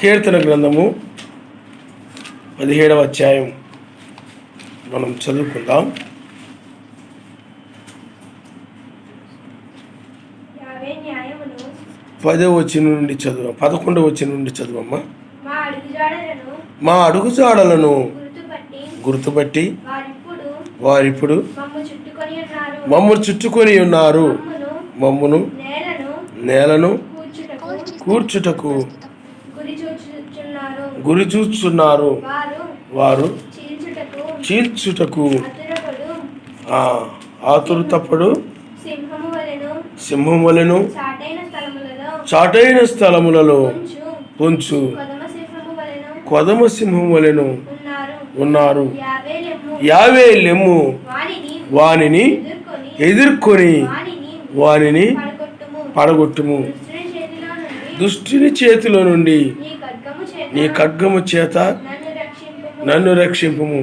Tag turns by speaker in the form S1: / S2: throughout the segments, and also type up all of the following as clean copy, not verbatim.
S1: కీర్తన గ్రంథము 17వ అధ్యాయం మనం చదువుకుందాం. పదవ వచనం నుండి చదువు, 11వ వచనం నుండి చదువమ్మా. మా అడుగుజాడలను గుర్తుపట్టి వారిప్పుడు మమ్ము చుట్టుకొని ఉన్నారు. మమ్మును నేలను కూర్చుటకు గురి చూచున్నారు. వారు చీల్చుటకు ఆతురతపడు సింహం వలెను చాటైన స్థలములలో పొంచు కొదమ సింహం వలెను ఉన్నారు. యావే లెమ్ము, వానిని ఎదుర్కొని వానిని పడగొట్టుము. దుష్టుని చేతిలో నుండి నీ ఖడ్గము చేత నన్ను రక్షింపుము.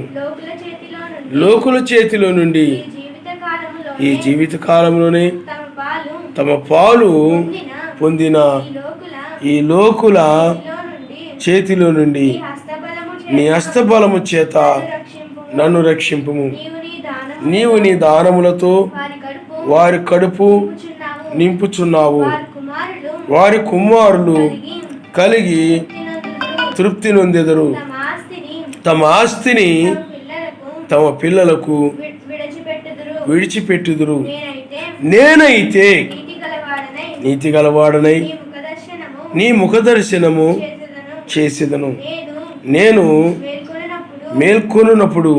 S1: లోకుల చేతిలో నుండి ఈ జీవిత కాలంలోనే తమ పాలు పొందిన ఈ లోకుల చేతిలో నుండి నీ హస్తబలము చేత నన్ను రక్షింపుము. నీవు నీ దానములతో వారి కడుపు నింపుచున్నావు. వారి కుమారులు కలిగి తృప్తి నొందెదరు. తమ ఆస్తిని తమ పిల్లలకు విడిచిపెట్టుదురు. నేనైతే నీతి గలవాడనై నీ ముఖదర్శనము చేసేదను. నేను మేల్కొనున్నప్పుడు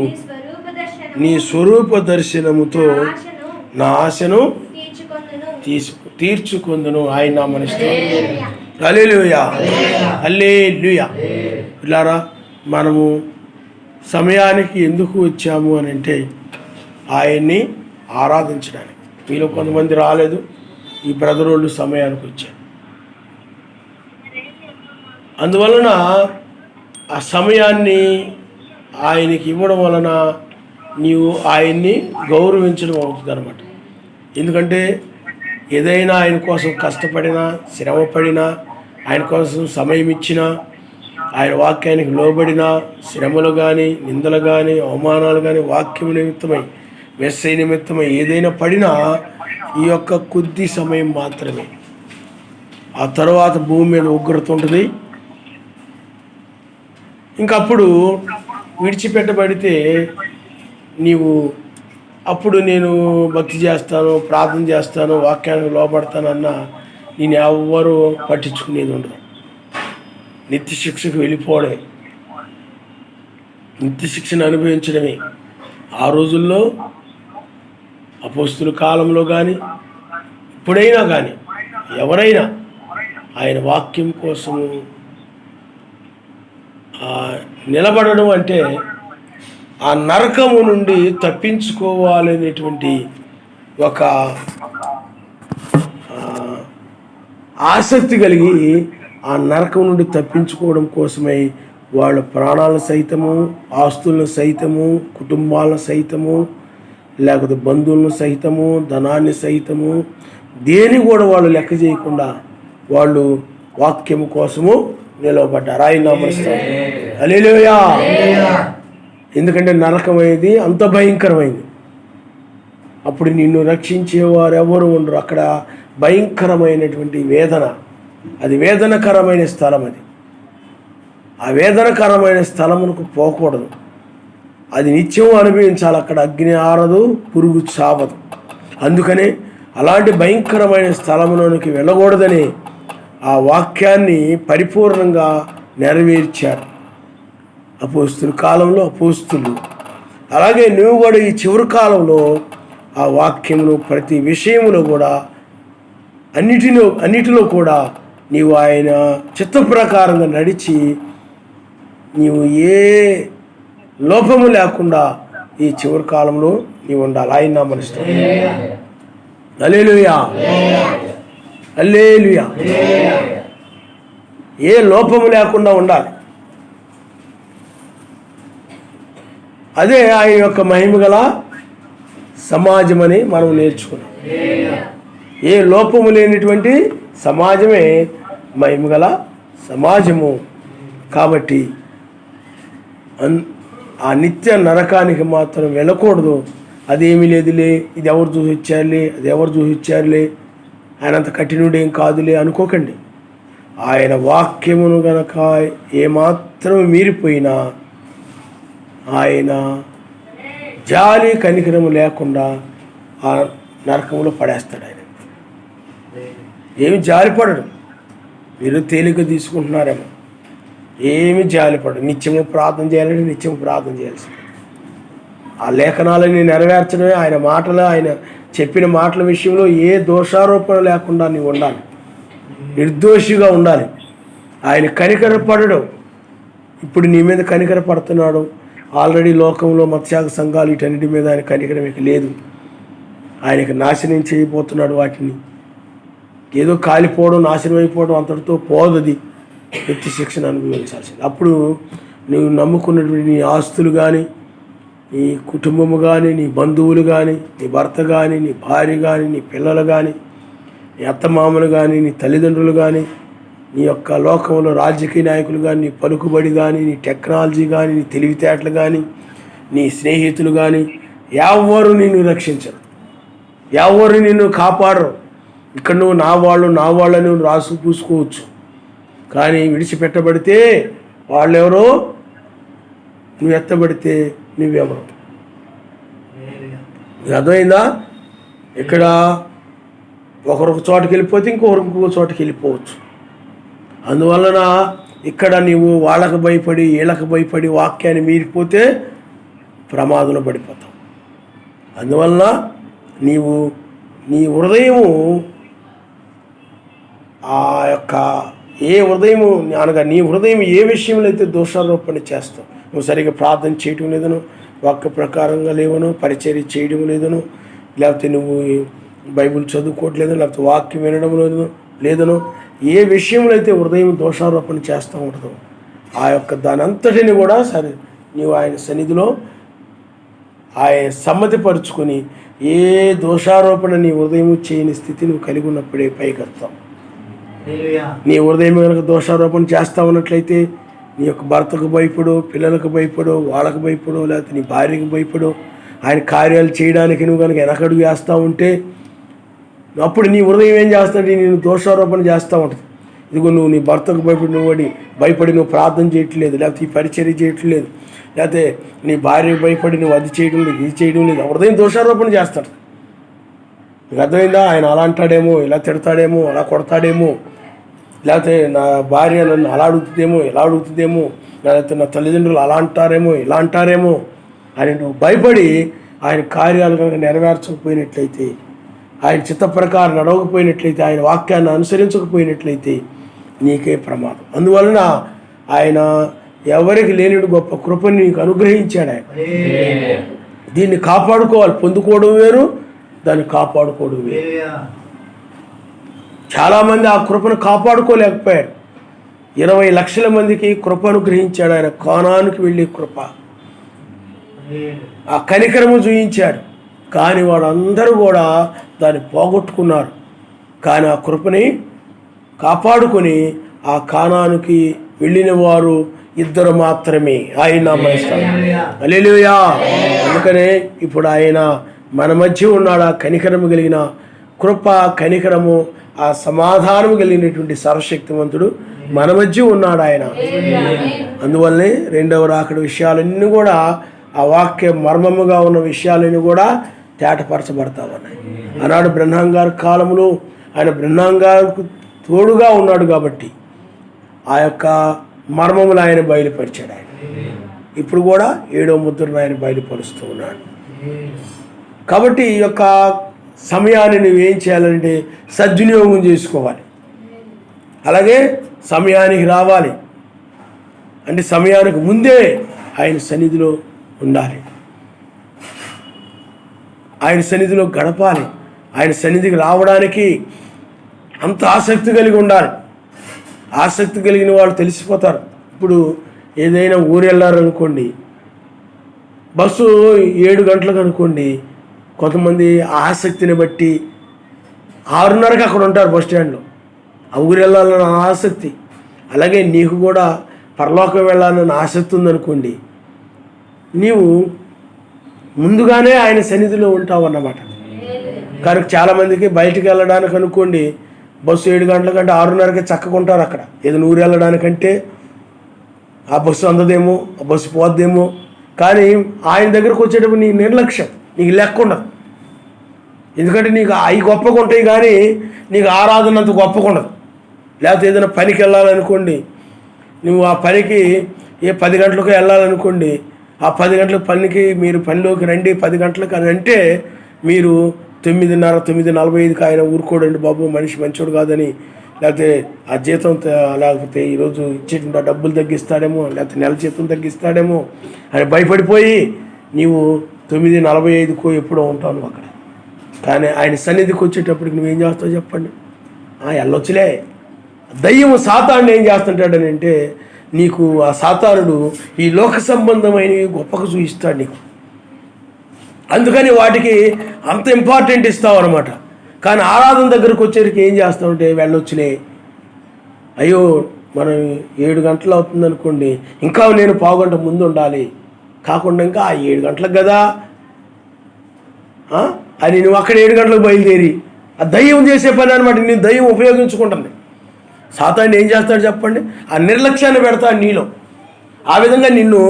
S1: నీ స్వరూప దర్శనముతో నా ఆశను తీర్చుకొందును. ఆయన నామమున హల్లెలూయా, హల్లెలూయా. పిల్లారా, మనము సమయానికి ఎందుకు వచ్చాము అని అంటే ఆయన్ని ఆరాధించడానికి. మీలో కొంతమంది రాలేదు, ఈ బ్రదర్ వాళ్ళు సమయానికి వచ్చారు. అందువలన ఆ సమయాన్ని ఆయనకి ఇవ్వడం వలన నీవు ఆయన్ని గౌరవించడం అవుతుంది అన్నమాట. ఎందుకంటే ఏదైనా ఆయన కోసం కష్టపడినా, శ్రమపడినా, ఆయన కోసం సమయం ఇచ్చినా, ఆయన వాక్యానికి లోబడినా, శ్రమలు కానీ, నిందలు కానీ, అవమానాలు కానీ, వాక్యం నిమిత్తమై, మెస్సై నిమిత్తమై ఏదైనా పడినా ఈ యొక్క కొద్ది సమయం మాత్రమే. ఆ తర్వాత భూమి మీద ఉగ్రత ఉంటుంది. ఇంకప్పుడు విడిచిపెట్టబడితే నీవు అప్పుడు నేను భక్తి చేస్తాను, ప్రార్థన చేస్తాను, వాక్యానికి లోపడతానన్నా నేను ఎవ్వరూ పట్టించుకునేది ఉండదు. నిత్య శిక్షకు వెళ్ళిపోవడమే, నిత్య శిక్షను అనుభవించడమే. ఆ రోజుల్లో అపోస్తుల కాలంలో కానీ ఇప్పుడైనా కానీ ఎవరైనా ఆయన వాక్యం కోసము నిలబడడం అంటే ఆ నరకము నుండి తప్పించుకోవాలనేటువంటి ఒక ఆసక్తి కలిగి ఆ నరకం నుండి తప్పించుకోవడం కోసమై వాళ్ళ ప్రాణాలను సైతము, ఆస్తులను సైతము, కుటుంబాలను సైతము, లేకపోతే బంధువులను సైతము, ధనాన్ని సైతము, దేని కూడా వాళ్ళు లెక్క చేయకుండా వాళ్ళు వాక్యము కోసము నిలవబడ్డారు. ఆయన నామమున హల్లెలూయా. ఎందుకంటే నరకం అనేది అంత భయంకరమైంది. అప్పుడు నిన్ను రక్షించేవారు ఎవరు ఉండరు. అక్కడ భయంకరమైనటువంటి వేదన, అది వేదనకరమైన స్థలం. అది ఆ వేదనకరమైన స్థలమునకు పోకూడదు. అది నిత్యం అనుభవించాలి. అక్కడ అగ్ని ఆరదు, పురుగు చావదు. అందుకనే అలాంటి భయంకరమైన స్థలములోనికి వెళ్ళకూడదని ఆ వాక్యాన్ని పరిపూర్ణంగా నెరవేర్చారు అపోస్తుల కాలంలో అపోస్తులు. అలాగే నువ్వు కూడా ఈ చివరి కాలంలో ఆ వాక్యమును ప్రతి విషయంలో కూడా అన్నిటిలో కూడా నీవు ఆయన చిత్త ప్రకారంగా నడిచి నీవు ఏ లోపము లేకుండా ఈ చివరి కాలంలో నీవు ఉండాలి. ఆయన నామమున హల్లెలూయా, హల్లెలూయా. ఏ లోపము లేకుండా ఉండాలి. అదే ఆయన యొక్క మహిమగల సమాజమని మనం నేర్చుకున్నాం. ఏ లోపము లేనిటువంటి సమాజమే మహిమగల సమాజము. కాబట్టి ఆ నిత్య నరకానికి మాత్రం వెళ్ళకూడదు. అదేమీ లేదులే, ఇది ఎవరు చూసిచ్చారులే, అది ఎవరు చూసిచ్చారులే, ఆయన అంత కఠినుడేం కాదులే అనుకోకండి. ఆయన వాక్యమును గనక ఏమాత్రం మీరిపోయినా ఆయన జాలి కనికరము లేకుండా ఆ నరకంలో పడేస్తాడు. ఆయన ఏమి జాలిపడడు. మీరు తేలిక తీసుకుంటున్నారేమో, ఏమి జాలిపడడు. నిత్యము ప్రార్థన చేయాలంటే నిత్యము ప్రార్థన చేయాల్సింది. ఆ లేఖనాలని నెరవేర్చడమే ఆయన మాటలు, ఆయన చెప్పిన మాటల విషయంలో ఏ దోషారోపణ లేకుండా నీవు ఉండాలి, నిర్దోషిగా ఉండాలి. ఆయన కనికర పడడు. ఇప్పుడు నీ మీద కనికర పడుతున్నాడు. ఆల్రెడీ లోకంలో మత్స్యాగ సంఘాలు వీటన్నిటి మీద ఆయన కనికరం ఇక లేదు. ఆయనకి నాశనం చేయబోతున్నాడు. వాటిని ఏదో కాలిపోవడం, నాశనం అయిపోవడం అంతటితో పోదది. వ్యక్తి శిక్షణ అనుభవించాల్సింది. అప్పుడు నువ్వు నమ్ముకున్నటువంటి నీ ఆస్తులు కానీ, నీ కుటుంబము కానీ, నీ బంధువులు కానీ, నీ భర్త కానీ, నీ భార్య కానీ, నీ పిల్లలు కానీ, నీ అత్తమామలు కానీ, నీ తల్లిదండ్రులు కానీ, నీ యొక్క లోకంలో రాజకీయ నాయకులు కానీ, నీ పలుకుబడి కానీ, నీ టెక్నాలజీ కానీ, నీ తెలివితేటలు కానీ, నీ స్నేహితులు కానీ ఎవరు నిన్ను రక్షించరు, ఎవరు నిన్ను కాపాడరు. ఇక్కడ నువ్వు నా వాళ్ళని నువ్వు రాసు పూసుకోవచ్చు, కానీ విడిచిపెట్టబడితే వాళ్ళెవరో, నువ్వు ఎత్తబడితే నువ్వెవరు. అర్థమైందా? ఇక్కడ ఒకరొక చోటుకి వెళ్ళిపోతే ఇంకొక చోటుకి వెళ్ళిపోవచ్చు. అందువలన ఇక్కడ నీవు వాళ్ళకు భయపడి వీళ్ళకు భయపడి వాక్యాన్ని మీరిపోతే ప్రమాదంలో పడిపోతావు. అందువలన నీవు నీ హృదయము ఆ యొక్క ఏ హృదయము అనగా నీ హృదయం ఏ విషయంలో అయితే దోషారోపణ చేస్తావు, నువ్వు సరిగ్గా ప్రార్థన చేయటం లేదను, వాక్య ప్రకారంగా లేవను, పరిచర్య చేయడం లేదను, లేకపోతే నువ్వు బైబిల్ చదువుకోవట్లేదు, లేకపోతే వాక్యం వినడం లేదను, ఏ విషయంలో అయితే హృదయం దోషారోపణ చేస్తూ ఉంటుందో ఆ యొక్క దాని అంతటిని కూడా సరే నీవు ఆయన సన్నిధిలో ఆయన సమ్మతిపరుచుకొని ఏ దోషారోపణ నీ హృదయం చేయని స్థితి నువ్వు కలిగి ఉన్నప్పుడే పైకెత్తావు. నీ హృదయం కనుక దోషారోపణ చేస్తా ఉన్నట్లయితే నీ యొక్క భర్తకు భయపడు, పిల్లలకు భయపడు, వాళ్ళకు భయపడు, లేకపోతే నీ భార్యకు భయపడు, ఆయన కార్యాలు చేయడానికి నువ్వు కనుక వెనకడుగు వేస్తూ ఉంటే అప్పుడు నీ హృదయం ఏం చేస్తాడంటే నేను దోషారోపణ చేస్తూ ఉంటుంది. ఇదిగో నువ్వు నీ భర్తకు భయపడి నువ్వు ప్రార్థన చేయట్లేదు, లేకపోతే ఈ పరిచర్య చేయట్లేదు, లేకపోతే నీ భార్యకు భయపడి నువ్వు అది చేయడం లేదు, ఇది చేయడం లేదు, హృదయం దోషారోపణ చేస్తాడు. నీకు అర్థమైందా? ఆయన అలా అంటాడేమో, ఇలా తిడతాడేమో, అలా కొడతాడేమో, లేకపోతే నా భార్య నన్ను అలా అడుగుతుందేమో, ఇలా అడుగుతుందేమో, లేకపోతే నా తల్లిదండ్రులు అలా అంటారేమో, ఇలా అంటారేమో అని నువ్వు భయపడి ఆయన కార్యాలు కనుక నెరవేర్చకపోయినట్లయితే, ఆయన చిత్త ప్రకారం నడవకపోయినట్లయితే, ఆయన వాక్యాన్ని అనుసరించకపోయినట్లయితే నీకే ప్రమాదం. అందువలన ఆయన ఎవరికి లేనిడు గొప్ప కృపని నీకు అనుగ్రహించాడు. ఆయన దీన్ని కాపాడుకోవాలి. పొందుకోవడం వేరు, దాన్ని కాపాడుకోవడం వేరు. చాలామంది ఆ కృపను కాపాడుకోలేకపోయారు. 20 లక్షల మందికి కృప అనుగ్రహించాడు ఆయన. కానానికి వెళ్ళే కృప, ఆ కనికరము చూయించాడు. కానీ వాళ్ళందరూ కూడా దాన్ని పోగొట్టుకున్నారు. కానీ ఆ కృపని కాపాడుకొని ఆ కానానికి వెళ్ళిన వారు 2 మాత్రమే. ఆయన నమ్మేస్తారు. హల్లెలూయా. అందుకనే ఇప్పుడు ఆయన మన మధ్య ఉన్నాడు. ఆ కనికరము కలిగిన కృప, కనికరము, ఆ సమాధానము కలిగినటువంటి సర్వశక్తివంతుడు మన మధ్య ఉన్నాడు ఆయన. అందువల్లనే రెండవ రాకడ విషయాలన్నీ కూడా ఆ వాక్య మర్మముగా ఉన్న విషయాలన్నీ కూడా తేటపరచబడతా ఉన్నాయి. ఆనాడు బ్రహ్నాం గారి కాలంలో ఆయన బ్రహ్నాం గారికి తోడుగా ఉన్నాడు కాబట్టి ఆ యొక్క మర్మములు ఆయన బయలుపరిచాడు. ఆయన ఇప్పుడు కూడా 7వ ముద్రను ఆయన బయలుపరుస్తూ ఉన్నాడు. కాబట్టి ఈ యొక్క సమయాన్ని నువ్వేం చేయాలంటే సద్వినియోగం చేసుకోవాలి. అలాగే సమయానికి రావాలి. అంటే సమయానికి ముందే ఆయన సన్నిధిలో ఉండాలి, ఆయన సన్నిధిలో గడపాలి. ఆయన సన్నిధికి రావడానికి అంత ఆసక్తి కలిగి ఉండాలి. ఆసక్తి కలిగిన వాళ్ళు తెలిసిపోతారు. ఇప్పుడు ఏదైనా ఊరు వెళ్ళారనుకోండి, బస్సు 7 గంటలకు అనుకోండి, కొంతమంది ఆసక్తిని బట్టి 6:30కి అక్కడ ఉంటారు బస్ స్టాండ్లో. ఆ ఊరు వెళ్ళాలన్న ఆసక్తి. అలాగే నీకు కూడా పరలోకం వెళ్ళాలని ఆసక్తి ఉందనుకోండి, నీవు ముందుగానే ఆయన సన్నిధిలో ఉంటావు అన్నమాట. కానీ చాలామందికి బయటికి వెళ్ళడానికి అనుకోండి, బస్సు 7 గంటల కంటే 6:30కి చక్కకుంటారు అక్కడ. ఏదో ఊరు వెళ్ళడానికంటే ఆ బస్సు అందదేమో, ఆ బస్సు పోద్దేమో. కానీ ఆయన దగ్గరకు వచ్చేటప్పుడు నీ నిర్లక్ష్యం, నీకు లెక్క ఉండదు. ఎందుకంటే నీకు అవి గొప్పగా ఉంటాయి కానీ నీకు ఆరాధన అంత గొప్పగా ఉండదు. లేకపోతే ఏదైనా పనికి వెళ్ళాలనుకోండి, నువ్వు ఆ పనికి 10 గంటలకు వెళ్ళాలనుకోండి, ఆ 10 గంటల పనికి మీరు పనిలోకి రండి 10 గంటలకు అని అంటే మీరు 9:30, 9:45కి ఆయన ఊరుకోడండి బాబు, మనిషి మంచోడు కాదని, లేకపోతే ఆ జీతం లేకపోతే ఈరోజు ఇచ్చేట డబ్బులు తగ్గిస్తాడేమో, లేకపోతే నెల జీతం తగ్గిస్తాడేమో అని భయపడిపోయి నీవు 9:45కో ఎప్పుడో ఉంటావు అక్కడ. కానీ ఆయన సన్నిధికి వచ్చేటప్పటికి నువ్వేం చేస్తావు చెప్పండి? వెళ్ళొచ్చులే. దయ్యం సాతానుడు ఏం చేస్తుంటాడని అంటే, నీకు ఆ సాతానుడు ఈ లోక సంబంధమైనవి గొప్పగా చూపిస్తాడు నీకు. అందుకని వాటికి అంత ఇంపార్టెంట్ ఇస్తావు అనమాట. కానీ ఆరాధన దగ్గరకు వచ్చేసరికి ఏం చేస్తామంటే, వెళ్ళొచ్చులే, అయ్యో మనం 7 గంటలు అవుతుంది అనుకోండి, ఇంకా నేను పావుగంట ముందు ఉండాలి, కాకుండా ఇంకా 7 గంటలకు కదా అని నువ్వు అక్కడ 7 గంటలకు బయలుదేరి ఆ దయ్యం చేసే పని అనమాట. నేను దయ్యం ఉపయోగించుకుంటుంది. సాతానుడు ఏం చేస్తాడు చెప్పండి? ఆ నిర్లక్ష్యాన్ని పెడతాడు నీలో. ఆ విధంగా నిన్ను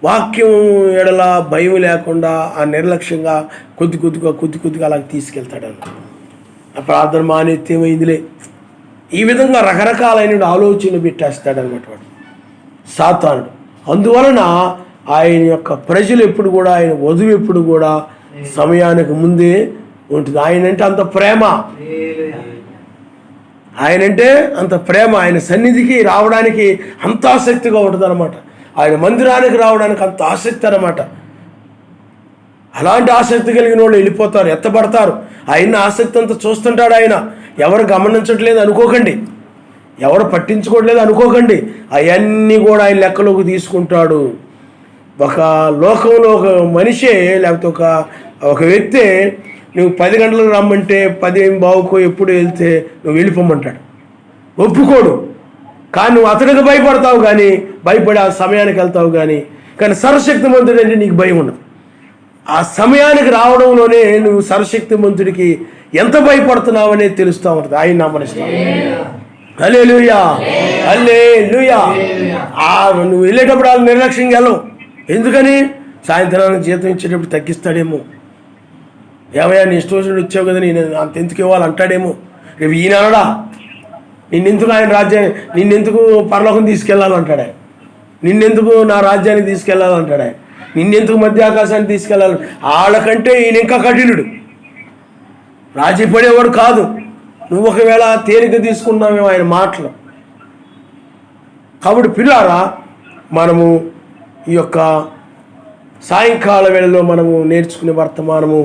S1: వాక్యం ఎడల భయం లేకుండా ఆ నిర్లక్ష్యంగా కొద్ది కొద్దిగా అలా తీసుకెళ్తాడు అన్న. ఆ ప్రార్థన మానేత్యమైందిలే, ఈ విధంగా రకరకాలైన ఆలోచనలు పెట్టేస్తాడనమాట వాడు సాతానుడు. అందువలన ఆయన యొక్క ప్రజలు ఎప్పుడు కూడా, ఆయన వధువు ఎప్పుడు కూడా సమయానికి ముందే ఉంటుంది. ఆయనంటే అంత ప్రేమ, ఆయనంటే అంత ప్రేమ. ఆయన సన్నిధికి రావడానికి అంత ఆసక్తిగా ఉంటుంది అనమాట. ఆయన మందిరానికి రావడానికి అంత ఆసక్తి అనమాట. అలాంటి ఆసక్తి కలిగిన వాళ్ళు వెళ్ళిపోతారు, ఎత్తబడతారు. ఆయన ఆసక్తి అంతా చూస్తుంటాడు ఆయన. ఎవరు గమనించట్లేదు అనుకోకండి, ఎవరు పట్టించుకోవట్లేదు అనుకోకండి. అవన్నీ కూడా ఆయన లెక్కలోకి తీసుకుంటాడు. ఒక లోకంలో ఒక మనిషే లేకపోతే ఒక వ్యక్తే నువ్వు 10 గంటలకు రమ్మంటే 10:15కో ఎప్పుడు వెళ్తే నువ్వు వెళ్ళిపోమంటాడు, ఒప్పుకోడు. కానీ నువ్వు అతడికి భయపడతావు, కానీ భయపడి ఆ సమయానికి వెళ్తావు. కానీ సర్వశక్తిమంతుడు అంటే నీకు భయం ఉండదు. ఆ సమయానికి రావడంలోనే నువ్వు సర్వశక్తిమంతుడికి ఎంత భయపడుతున్నావు అనేది తెలుస్తూ ఉంటుంది. ఆయన నామనిస్తావు. హల్లెలూయా, హల్లెలూయా. నువ్వు వెళ్ళేటప్పుడు వాళ్ళు నిర్లక్ష్యంగా వెళ్ళవు. ఎందుకని? సాయంత్రానికి జీతం ఇచ్చేటప్పుడు తగ్గిస్తాడేమో, ఏమయ్యా నీ ఇష్టం ఇచ్చావు కదా, నేను అంత ఎందుకు ఇవ్వాలి అంటాడేమో. రేపు ఈయనడా నిన్నెందుకు ఆయన రాజ్యాన్ని, నిన్నెందుకు పరలోకం తీసుకెళ్ళాలంటాడు ఆయన, నిన్నెందుకు నా రాజ్యానికి తీసుకెళ్ళాలంటాడు ఆయన, నిన్నెందుకు మధ్య ఆకాశాన్ని తీసుకెళ్ళాలి. వాళ్ళకంటే ఈయన ఇంకా కఠినుడు, రాజీ పడేవాడు కాదు. నువ్వు ఒకవేళ తేలిక తీసుకున్నావేమో ఆయన మాటలు. కాబట్టి పిల్లారా, మనము ఈ యొక్క సాయంకాల వేళలో మనము నేర్చుకునే వర్తమానము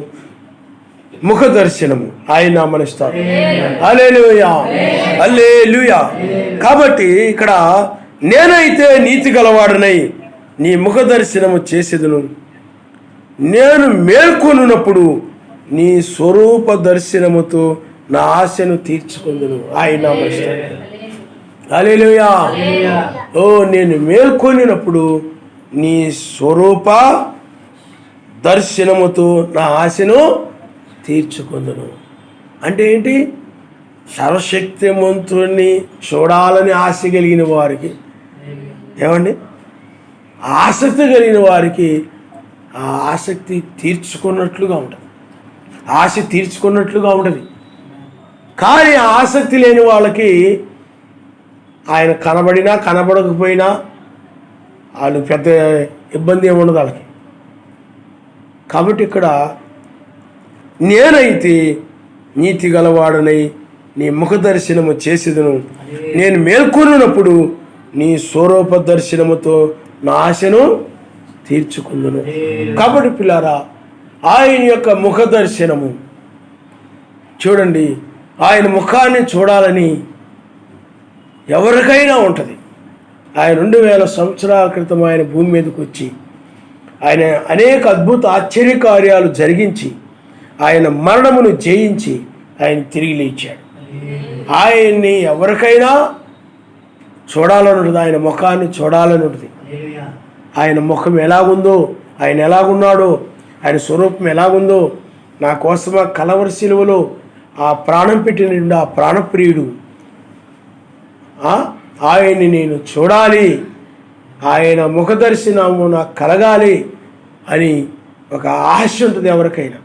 S1: ముఖ దర్శనము. ఆయన నామనిస్తాడు. హల్లెలూయా, హల్లెలూయా. కాబట్టి ఇక్కడ నేనైతే నీతి గలవాడనై నీ ముఖ దర్శనము చేసేదను, నేను మేల్కొనున్నప్పుడు నీ స్వరూప దర్శనముతో నా ఆశను తీర్చుకుందును. ఆయన నామనిస్తాడు. హల్లెలూయా. ఓ నేను మేల్కొనినప్పుడు నీ స్వరూప దర్శనముతో నా ఆశను తీర్చుకుందును. అంటే ఏంటి? సర్వశక్తిమంతుడిని చూడాలని ఆశ కలిగిన వారికి, ఏమండి, ఆసక్తి కలిగిన వారికి ఆ ఆసక్తి తీర్చుకున్నట్లుగా ఉంటుంది, ఆశ తీర్చుకున్నట్లుగా ఉంటుంది. కానీ ఆసక్తి లేని వాళ్ళకి ఆయన కనబడినా కనబడకపోయినా వాళ్ళు పెద్ద ఇబ్బంది ఏమి ఉండదు వాళ్ళకి. కాబట్టి ఇక్కడ నేనైతే నీతి గలవాడనై నీ ముఖ దర్శనము చేసేదను, నేను మేల్కొన్నప్పుడు నీ స్వరూప దర్శనముతో నా ఆశను తీర్చుకుందును. కాబట్టి పిల్లారా, ఆయన యొక్క ముఖ దర్శనము చూడండి. ఆయన ముఖాన్ని చూడాలని ఎవరికైనా ఉంటుంది. ఆయన 2000 సంవత్సరాల క్రితం ఆయన భూమి మీదకి వచ్చి ఆయన అనేక అద్భుత ఆశ్చర్యకార్యాలు జరిగించి ఆయన మరణమును జయించి ఆయన తిరిగి లేచాడు. ఆయన్ని ఎవరికైనా చూడాలని ఉంటుంది, ఆయన ముఖాన్ని చూడాలని ఉంటుంది. ఆయన ముఖం ఎలాగుందో, ఆయన ఎలాగున్నాడో, ఆయన స్వరూపం ఎలాగుందో, నా కోసమా కలవరి శిలువలో ఆ ప్రాణం పెట్టిన ఆ ప్రాణప్రియుడు, ఆయన్ని నేను చూడాలి, ఆయన ముఖ దర్శనము నాకు కలగాలి అని ఒక ఆశ ఉంటుంది ఎవరికైనా.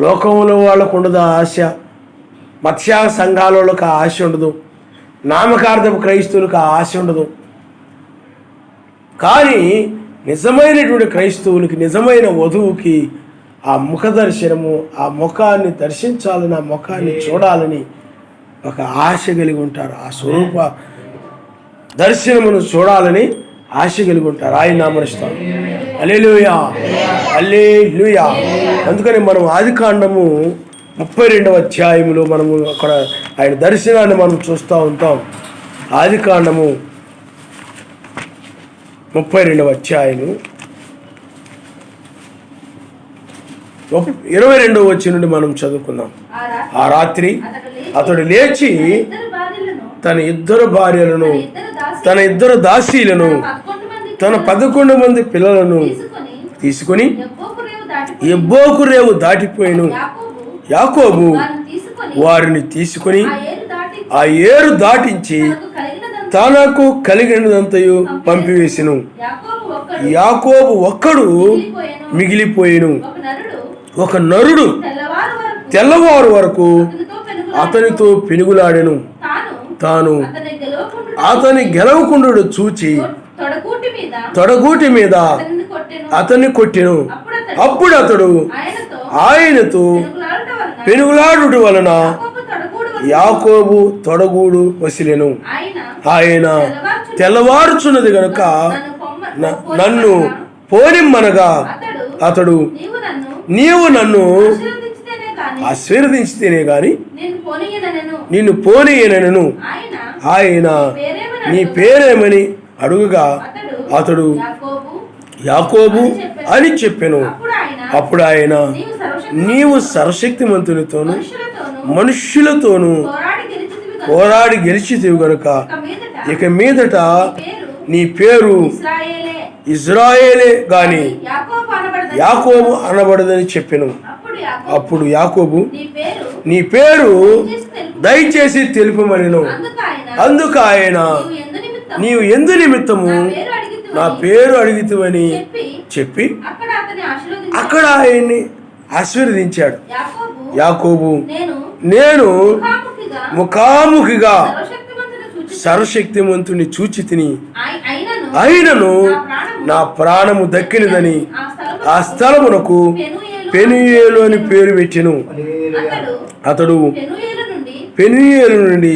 S1: లోకంలో వాళ్ళకు ఉండదు ఆ ఆశ, మత్స్య సంఘాలకు ఆ ఆశ ఉండదు, నామకార్థపు క్రైస్తవులకు ఆ ఆశ ఉండదు. కానీ నిజమైనటువంటి క్రైస్తవులకి, నిజమైన వధువుకి ఆ ముఖ దర్శనము, ఆ ముఖాన్ని దర్శించాలని, ఆ ముఖాన్ని చూడాలని ఒక ఆశ కలిగి ఉంటారు. ఆ స్వరూప దర్శనమును చూడాలని ఆశ కలిగి ఉంటారు. ఆయన నామనిస్తాం. హల్లెలూయా, హల్లెలూయా. అందుకని మనం ఆదికాండము 32వ అధ్యాయంలో మనము అక్కడ ఆయన దర్శనాన్ని మనం చూస్తూ ఉంటాం. ఆదికాండము 32వ అధ్యాయము 22వ వచనం నుండి మనం చదువుకుందాం. ఆ రాత్రి అతడు లేచి తన ఇద్దరు భార్యలను, తన ఇద్దరు దాసీలను, తన 11 మంది పిల్లలను తీసుకొని యబ్బోకు రేవు దాటిపోయాను. యాకోబు వారిని తీసుకొని ఆ ఏరు దాటించి తనకు కలిగినదంతయు పంపివేసెను. యాకోబు ఒక్కడు మిగిలిపోయాను. ఒక నరుడు తెల్లవారు వరకు అతనితో పెనుగులాడెను. తాను అతని గెలవకుండు చూచి తొడగూటి మీద అతన్ని కొట్టెను. అప్పుడు అతడు ఆయనతో పెనుగులాడుట వలన యాకోబు తొడగూడు వసిలెను. ఆయన తెల్లవారుచున్నది గనుక నన్ను పోనిమ్మనగా అతడు నీవు నన్ను ఆశీర్వదించితేనే గాని నిన్ను పోనీయనను. ఆయన నీ పేరేమని అడుగుగా అతడు యాకోబు అని చెప్పెను. అప్పుడు ఆయన నీవు సర్వశక్తిమంతునితోను మనుష్యులతోనూ పోరాడి గెలిచితివి గనుక ఇక మీదట నీ పేరు ఇజ్రాయేలే గాని యాకోబు అనబడదని చెప్పెను. అప్పుడు యాకోబు నీ పేరు దయచేసి తెలుపమనెను. అందుకు ఆయన నీవు ఎందు నిమిత్తము నా పేరు అడిగితివని చెప్పి అక్కడ ఆయన్ని ఆశీర్వదించాడు. యాకోబు నేను ముఖాముఖిగా సర్వశక్తిమంతుని చూచి తిని అయినను నా ప్రాణము దక్కినదని ఆ స్థలమునకు పెనుయేలు అని పేరు పెట్టెను. అతడు పెనుయేలు నుండి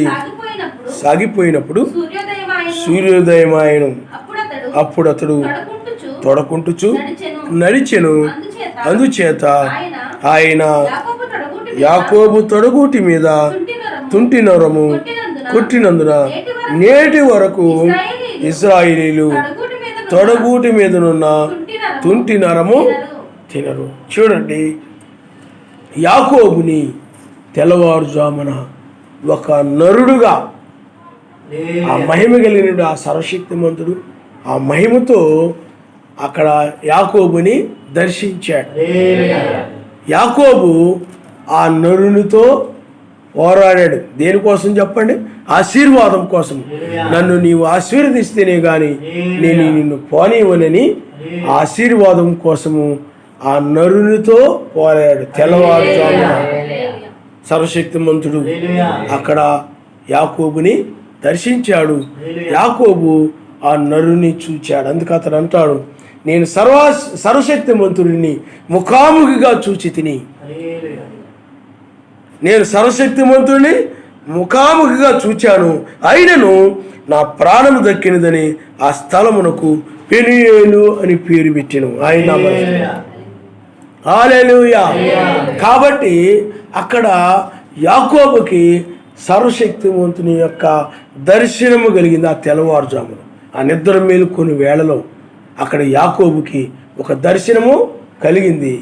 S1: సాగిపోయినప్పుడు సూర్యోదయమాయను. అప్పుడు అతడు తొడకుంటుచు నడిచెను. అందుచేత ఆయన యాకోబు తొడగూటి మీద తుంటి నరము కొట్టినందున నేటి వరకు ఇశ్రాయేలీయులు తొడగూటి మీదనున్న తుంటి నరము తినరు. చూడండి, యాకోబుని తెల్లవారుజామున ఒక నరుడుగా ఆ మహిమ కలిగిన ఆ సర్వశక్తిమంతుడు ఆ మహిమతో అక్కడ యాకోబుని దర్శించాడు. యాకోబు ఆ నరునితో పోరాడాడు. దేనికోసం చెప్పండి? ఆశీర్వాదం కోసం. నన్ను నీవు ఆశీర్వదిస్తేనే కానీ నేను నిన్ను పోనివ్వనని ఆశీర్వాదం కోసము ఆ నరునితో పోరాడాడు. తెల్లవారుజామున సర్వశక్తిమంతుడు అక్కడ యాకోబుని దర్శించాడు. యాకోబు ఆ నరుని చూచాడు. అందుకు అతడు అంటాడు, నేను సర్వశక్తిమంతుడిని ముఖాముఖిగా చూచి తిని. నేను సర్వశక్తిమంతుడిని ముఖాముఖిగా చూచాను, అయినను నా ప్రాణము దక్కినదని ఆ స్థలమునకు పెనుయేలు అని పేరు పెట్టెను. ఆయన హల్లెలూయా. కాబట్టి అక్కడ యాకోబుకి సర్వశక్తివంతుని యొక్క దర్శనము కలిగింది. ఆ తెల్లవారుజామున ఆ నిద్ర మేలుకొని వేళలో అక్కడ యాకోబుకి ఒక దర్శనము కలిగింది.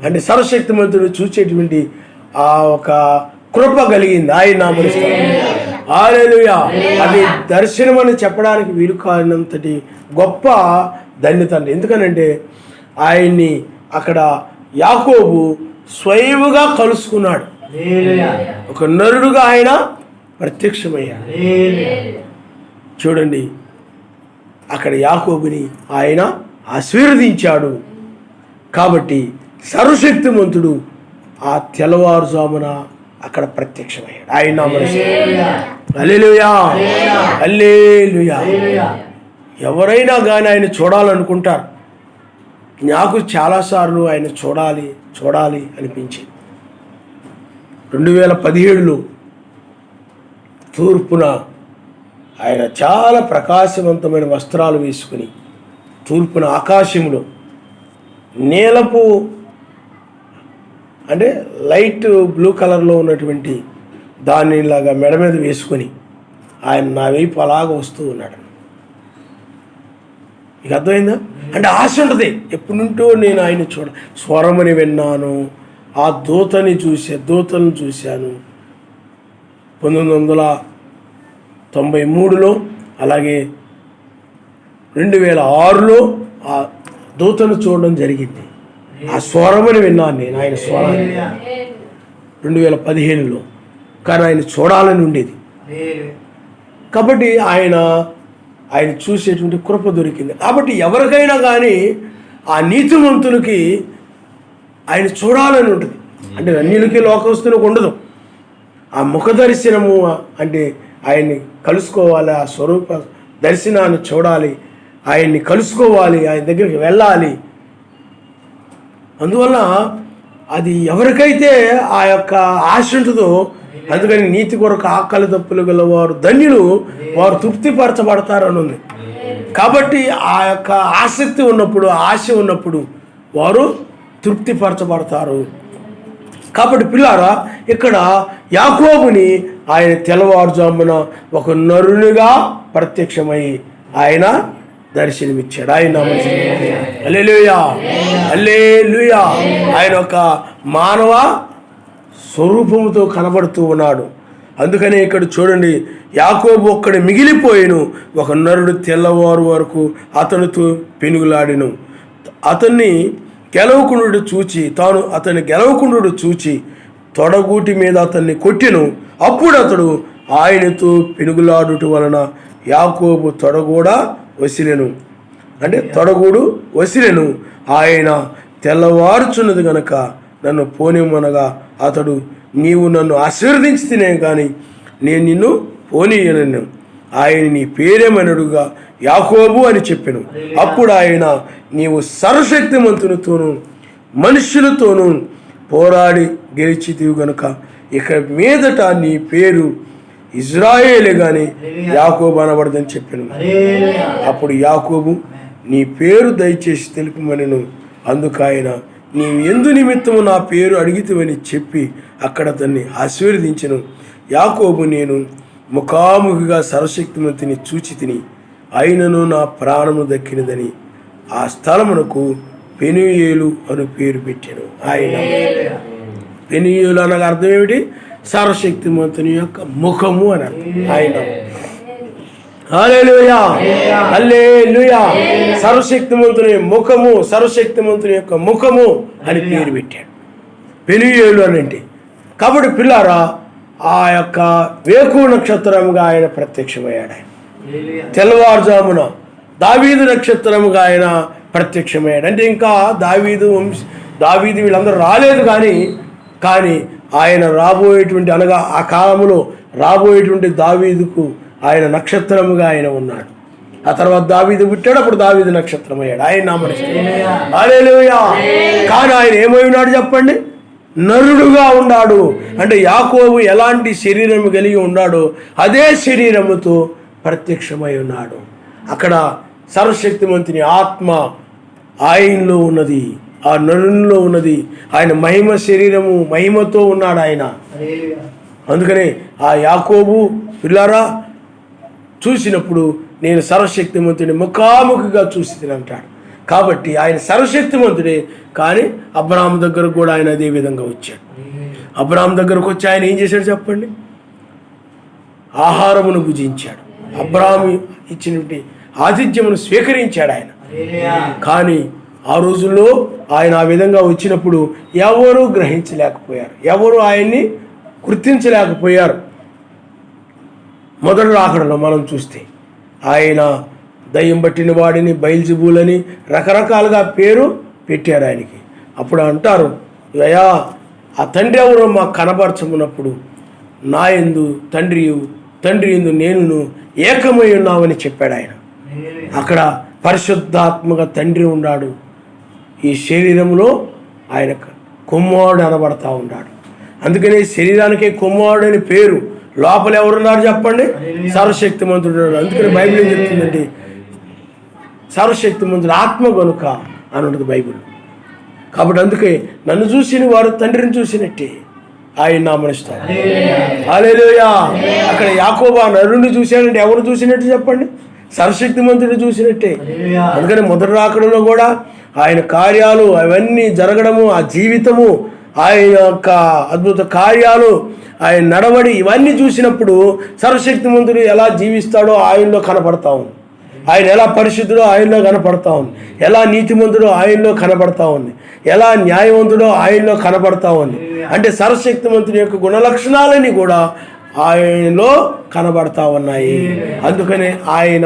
S1: అంటే సర్వశక్తిమంతుడు చూసేటువంటి ఆ ఒక కృప కలిగింది. ఆయన నామమున హల్లెలూయా. అది దర్శనం అని చెప్పడానికి వీలు కానంతటి గొప్ప ధన్యత అండి. ఎందుకనంటే ఆయన్ని అక్కడ యాకోబు స్వయముగా కలుసుకున్నాడు. ఒక నరుడుగా ఆయన ప్రత్యక్షమయ్యాడు. చూడండి, అక్కడ యాకోబుని ఆయన ఆశీర్వదించాడు. కాబట్టి సర్వశక్తిమంతుడు ఆ తెల్లవారుజామున అక్కడ ప్రత్యక్షమయ్యాడు. ఆయన హల్లెలూయా, హల్లెలూయా. ఎవరైనా కానీ ఆయన చూడాలనుకుంటారు. నాకు చాలాసార్లు ఆయన చూడాలి అనిపించింది. 2017లో తూర్పున ఆయన చాలా ప్రకాశవంతమైన వస్త్రాలు వేసుకుని తూర్పున ఆకాశంలో నీలపు అంటే లైట్ బ్లూ కలర్లో ఉన్నటువంటి దానిలాగా మెడ మీద వేసుకొని ఆయన నా వైపు అలాగ వస్తూ ఉన్నాడు. మీకు అర్థమైందా? అంటే ఆశ ఉంటుంది. ఎప్పటి నుంటో నేను ఆయన స్వరమని విన్నాను, ఆ దూతను చూశాను. 1993లో అలాగే 2006లో ఆ దూతను చూడడం జరిగింది. ఆ స్వరమని విన్నాను నేను, ఆయన స్వరాన్ని 2015లో. కానీ ఆయన చూడాలని ఉండేది. కాబట్టి ఆయన చూసేటువంటి కృప దొరికింది. కాబట్టి ఎవరికైనా కానీ ఆ నీతిమంతులకి ఆయన చూడాలని ఉంటుంది. అంటే అన్యులకి లోకస్తులకు ఉండదు. ఆ ముఖ దర్శనము అంటే ఆయన్ని కలుసుకోవాలి, ఆ స్వరూప దర్శనాన్ని చూడాలి, ఆయన్ని కలుసుకోవాలి, ఆయన దగ్గరికి వెళ్ళాలి. అందువల్ల అది ఎవరికైతే ఆ యొక్క ఆశ ఉంటుందో, అందుకని నీతి కొరకు ఆకలి దప్పులు గల వారు ధన్యులు, వారు తృప్తిపరచబడతారని ఉంది. కాబట్టి ఆ యొక్క ఆసక్తి ఉన్నప్పుడు, ఆశ ఉన్నప్పుడు వారు తృప్తిపరచబడతారు. కాబట్టి పిల్లారా, ఇక్కడ యాకోబుని ఆయన తెల్లవారుజామున ఒక నరునిగా ప్రత్యక్షమై ఆయన దర్శనమిచ్చాడు. ఆయన హల్లెలూయా, హల్లెలూయా. ఆయన ఒక మానవ స్వరూపంతో కనబడుతూ ఉన్నాడు. అందుకనే ఇక్కడ చూడండి, యాకోబు ఒక్కడు మిగిలిపోయిను, ఒక నరుడు తెల్లవారు వరకు అతనితో పెనుగులాడిను. అతన్ని గెలవకుండు చూచి తొడగూటి మీద అతన్ని కొట్టెను. అప్పుడు అతడు ఆయనతో పెనుగులాడుట వలన యాకోబు తొడగూడు వసిలెను. ఆయన తెల్లవారుచున్నది గనక నన్ను పోనిమ్మనగా అతడు, నీవు నన్ను ఆశీర్వదించితేనే కానీ నేను నిన్ను పోనీయనను. ఆయన నీ పేరేమనడుగా యాకోబు అని చెప్పెను. అప్పుడు ఆయన, నీవు సర్వశక్తిమంతునితోనూ మనుష్యులతోనూ పోరాడి గెలిచితివి గనుక ఇక మీదట నీ పేరు ఇజ్రాయేలే గాని యాకోబు అనబడదని చెప్పాను. అప్పుడు యాకోబు, నీ పేరు దయచేసి తెలుపమనెను. అందుకు ఆయన, నీవు ఎందు నిమిత్తము నా పేరు అడిగితివని చెప్పి అక్కడ అతన్ని ఆశీర్వదించెను. యాకోబు, నేను ముఖాముఖిగా సర్వశక్తిమంతుని చూచి తిని అయినను నా ప్రాణము దక్కినదని ఆ స్థలమునకు పెనూయేలు అను పేరు పెట్టాను. ఆయన పెనూయేలు అనగా అర్థం ఏమిటి? సర్వశక్తిమంతుని యొక్క ముఖము అని అర్థం. ఆయన హల్లెలూయా, హల్లెలూయా. సర్వశక్తిమంతుని ముఖము, సర్వశక్తిమంతుని యొక్క ముఖము అని పేరు పెట్టాడు, పెనూయేలు అని అంటే. కాబట్టి పిల్లారా, ఆ యొక్క వేకువ నక్షత్రముగా ఆయన ప్రత్యక్షమయ్యాడు. ఆయన తెల్లవారుజామున దావీదు నక్షత్రముగా ఆయన ప్రత్యక్షమయ్యాడు. అంటే ఇంకా దావీదు వీళ్ళందరూ రాలేదు, కానీ ఆయన రాబోయేటువంటి, అనగా ఆ కాలంలో రాబోయేటువంటి దావీదుకు ఆయన నక్షత్రముగా ఆయన ఉన్నాడు. ఆ తర్వాత దావీదు పుట్టాడు, అప్పుడు దావీదు నక్షత్రం అయ్యాడు. ఆయన నామనిస్తాడు. హల్లెలూయా. కానీ ఆయన ఏమై ఉన్నాడు చెప్పండి? నరుడుగా ఉన్నాడు. అంటే యాకోబు ఎలాంటి శరీరం కలిగి ఉన్నాడో అదే శరీరముతో ప్రత్యక్షమై ఉన్నాడు. అక్కడ సర్వశక్తిమంతుని ఆత్మ ఆయనలో ఉన్నది, ఆ నరునిలో ఉన్నది. ఆయన మహిమ శరీరము, మహిమతో ఉన్నాడు ఆయన. అందుకనే ఆ యాకోబు పిల్లారా చూసినప్పుడు, నేను సర్వశక్తిమంతుని ముఖాముఖిగా చూసి అంటాడు. కాబట్టి ఆయన సర్వశక్తిమంతుడే. కానీ అబ్రహాము దగ్గరకు కూడా ఆయన అదే విధంగా వచ్చాడు. అబ్రహాము దగ్గరకు వచ్చి ఆయన ఏం చేశాడు చెప్పండి? 3 ఆహారమును భుజించాడు. అబ్రాహాము ఇచ్చినటువంటి ఆతిథ్యమును స్వీకరించాడు ఆయన. కానీ ఆ రోజుల్లో ఆయన ఆ విధంగా వచ్చినప్పుడు ఎవరూ గ్రహించలేకపోయారు, ఎవరు ఆయన్ని గుర్తించలేకపోయారు. మొదటి రాకడలో మనం చూస్తే ఆయన దయ్యం పట్టిన వాడిని, బయల్జెబూలని రకరకాలుగా పేరు పెట్టారు ఆయనకి. అప్పుడు అంటారు, అయ్యా ఆ తండ్రి ఎవరో మాకు కనబరచమున్నప్పుడు నా యందు తండ్రి యందు నేనును ఏకమై ఉన్నామని చెప్పాడు ఆయన. అక్కడ పరిశుద్ధాత్మగా తండ్రి ఉన్నాడు, ఈ శరీరంలో ఆయన కుమారుడు అనబడతా ఉన్నాడు. అందుకని శరీరానికే కుమారుడు అని పేరు. లోపల ఎవరున్నారు చెప్పండి? సర్వశక్తిమంతుడు. అందుకని బైబిల్ ఏం చెప్తుందండి? సర్వశక్తిమంతుడు ఆత్మ గనుక అని ఉంటుంది బైబిల్. కాబట్టి అందుకే నన్ను చూసిన వారు తండ్రిని చూసినట్టే ఆయన నామనిస్తారు. హల్లెలూయా. అక్కడ యాకోబు నరుని చూశాడంటే ఎవరు చూసినట్టు చెప్పండి? సర్వశక్తిమంతుడు చూసినట్టే. అందుకని మొదటి రాకడలో కూడా ఆయన కార్యాలు అవన్నీ జరగడము, ఆ జీవితము, ఆయన యొక్క అద్భుత కార్యాలు, ఆయన నడవడి ఇవన్నీ చూసినప్పుడు సర్వశక్తిమంతుడు ఎలా జీవిస్తాడో ఆయనలో కనపడతా ఉంది. ఆయన ఎలా పరిశుద్ధుడో ఆయనలో కనపడతా ఉంది, ఎలా నీతిమంతుడో ఆయనలో కనపడతా ఉంది, ఎలా న్యాయవంతుడో ఆయనలో కనపడతా ఉంది. అంటే సర్వశక్తిమంతుడి యొక్క గుణలక్షణాలన్నీ కూడా ఆయనలో కనబడతా ఉన్నాయి. అందుకనే ఆయన